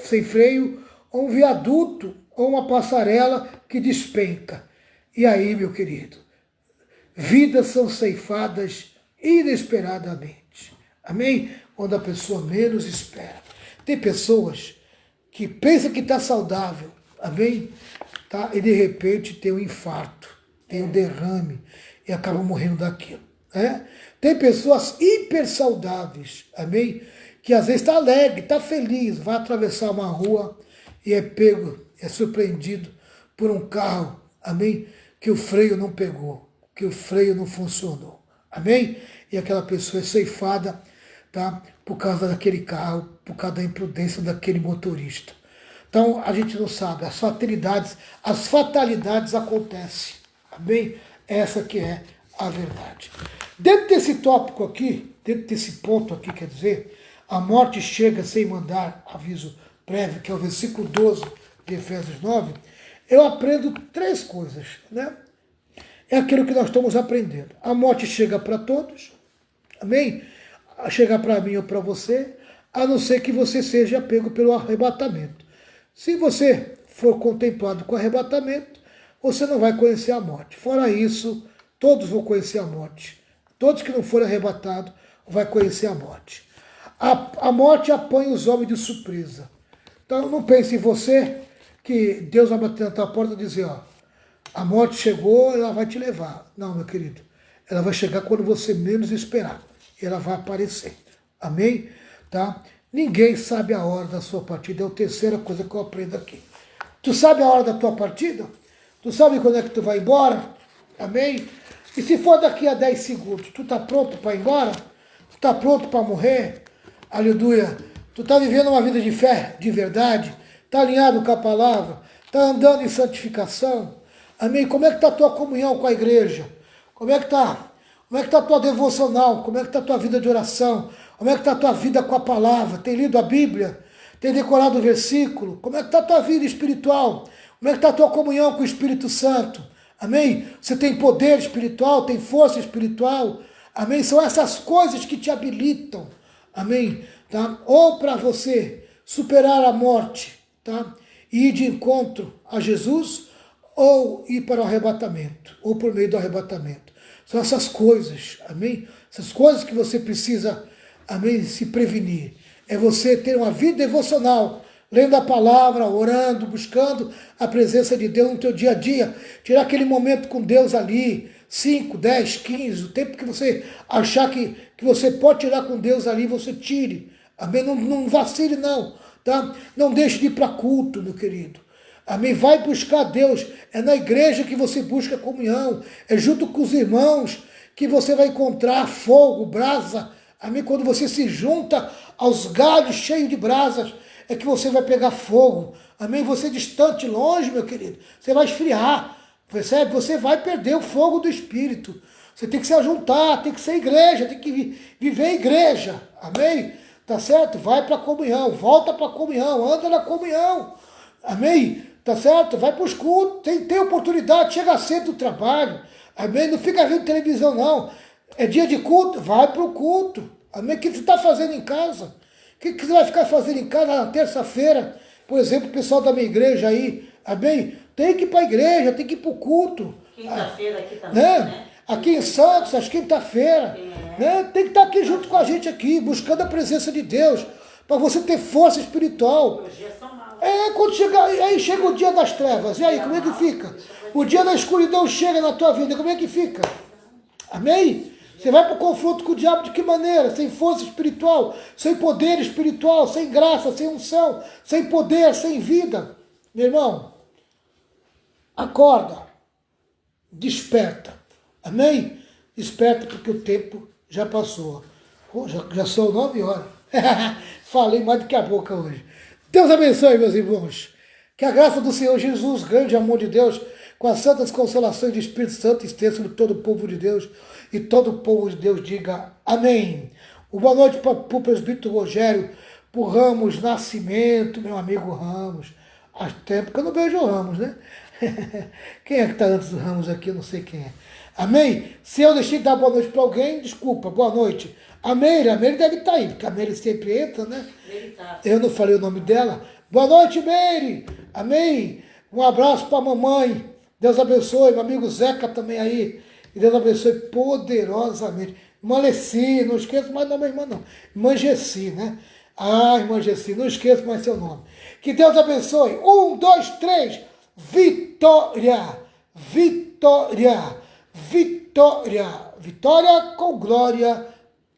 um viaduto ou uma passarela que despenca. E aí, meu querido, vidas são ceifadas inesperadamente. Amém? Quando a pessoa menos espera. Tem pessoas que pensam que está saudável, amém? Tá? E de repente tem um infarto, tem um derrame e acaba morrendo daquilo. Né? Tem pessoas hiper saudáveis, amém? Que às vezes está alegre, está feliz, vai atravessar uma rua e é pego, é surpreendido por um carro, amém? Que o freio não pegou, que o freio não funcionou, amém? E aquela pessoa é ceifada, tá? Por causa daquele carro, por causa da imprudência daquele motorista. Então a gente não sabe, as fatalidades acontecem, amém? Essa que é a verdade. Dentro desse tópico aqui, dentro desse ponto aqui, quer dizer, a morte chega sem mandar aviso prévio, que é o versículo 12 de Efésios 9, eu aprendo 3 coisas, né? É aquilo que nós estamos aprendendo. A morte chega para todos, amém? Chega para mim ou para você, a não ser que você seja pego pelo arrebatamento. Se você for contemplado com arrebatamento, você não vai conhecer a morte. Fora isso, todos vão conhecer a morte. Todos que não forem arrebatados vão conhecer a morte. A morte apanha os homens de surpresa. Então não pense em você que Deus vai bater na tua porta e dizer, ó, a morte chegou, ela vai te levar. Não, meu querido. Ela vai chegar quando você menos esperar. Ela vai aparecer. Amém? Tá? Ninguém sabe a hora da sua partida. É a terceira coisa que eu aprendo aqui. Tu sabe a hora da tua partida? Tu sabe quando é que tu vai embora? Amém? E se for daqui a 10 segundos, tu tá pronto para ir embora? Tu tá pronto para morrer? Aleluia. Tu tá vivendo uma vida de fé, de verdade? Tá alinhado com a palavra? Tá andando em santificação? Amém? Como é que tá a tua comunhão com a igreja? Como é que tá? Como é que tá a tua devocional? Como é que tá a tua vida de oração? Como é que tá a tua vida com a palavra? Tem lido a Bíblia? Tem decorado o versículo? Como é que tá a tua vida espiritual? Como é que tá a tua comunhão com o Espírito Santo? Amém? Você tem poder espiritual? Tem força espiritual? Amém? São essas coisas que te habilitam. Amém? Tá? Ou para você superar a morte, tá? E ir de encontro a Jesus, ou ir para o arrebatamento, ou por meio do arrebatamento. São essas coisas, amém? Essas coisas que você precisa, amém, se prevenir. É você ter uma vida devocional, lendo a palavra, orando, buscando a presença de Deus no teu dia a dia. Tirar aquele momento com Deus ali, 5, 10, 15, o tempo que você achar que você pode tirar com Deus ali, você tire. Amém? Não vacile não, tá? Não deixe de ir para culto, meu querido. Amém? Vai buscar Deus. É na igreja que você busca comunhão. É junto com os irmãos que você vai encontrar fogo, brasa. Amém? Quando você se junta aos galhos cheios de brasas, é que você vai pegar fogo. Amém? Você distante, longe, meu querido, você vai esfriar. Percebe? Você vai perder o fogo do Espírito. Você tem que se ajuntar, tem que ser igreja, tem que viver igreja. Amém? Tá certo? Vai para a comunhão, volta para a comunhão, anda na comunhão. Amém? Tá certo? Vai para os cultos, tem oportunidade, chega cedo do trabalho. Amém? Não fica vendo televisão, não. É dia de culto, vai para o culto. Amém? O que você está fazendo em casa? O que você vai ficar fazendo em casa na terça-feira? Por exemplo, o pessoal da minha igreja aí, amém? Tem que ir para a igreja, tem que ir para o culto. Quinta-feira aqui também, né? Aqui em Santos, às quinta-feira. Né? Tem que estar aqui junto com a gente aqui, buscando a presença de Deus, para você ter força espiritual. Os dias são maus. Quando aí chega o dia das trevas, e aí, como é que fica? O dia da escuridão chega na tua vida, como é que fica? Amém? Você vai para o confronto com o diabo de que maneira? Sem força espiritual, sem poder espiritual, sem graça, sem unção, sem poder, sem vida. Meu irmão, acorda, desperta. Amém? Desperta porque o tempo já passou. Já são 9 horas. Falei mais do que a boca hoje. Deus abençoe, meus irmãos. Que a graça do Senhor Jesus, grande amor de Deus, com as santas consolações do Espírito Santo, esteja sobre todo o povo de Deus, e todo o povo de Deus diga amém. Uma boa noite para o presbítero Rogério, para o Ramos Nascimento, meu amigo Ramos. Há tempo que eu não vejo o Ramos, né? Quem é que está antes do Ramos aqui? Eu não sei quem é. Amém? Se eu deixei de dar boa noite para alguém, desculpa, boa noite. A Meire deve estar aí, porque a Meire sempre entra, né? Eu não falei o nome dela. Boa noite, Meire. Amém? Um abraço para a mamãe. Deus abençoe. Meu amigo Zeca também aí. E Deus abençoe poderosamente. Irmã Leci, não esqueça mais da minha irmã, não. Irmã Gessi, né? Ah, irmã Gessi, não esqueça mais seu nome. Que Deus abençoe. 1, 2, 3. Vitória! Vitória! Vitória! Vitória com glória,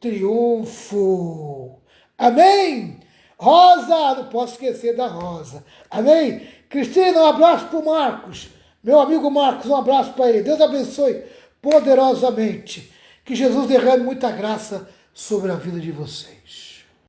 triunfo. Amém? Rosa, não posso esquecer da Rosa. Amém? Cristina, um abraço para o Marcos. Meu amigo Marcos, um abraço para ele. Deus abençoe poderosamente. Que Jesus derrame muita graça sobre a vida de vocês.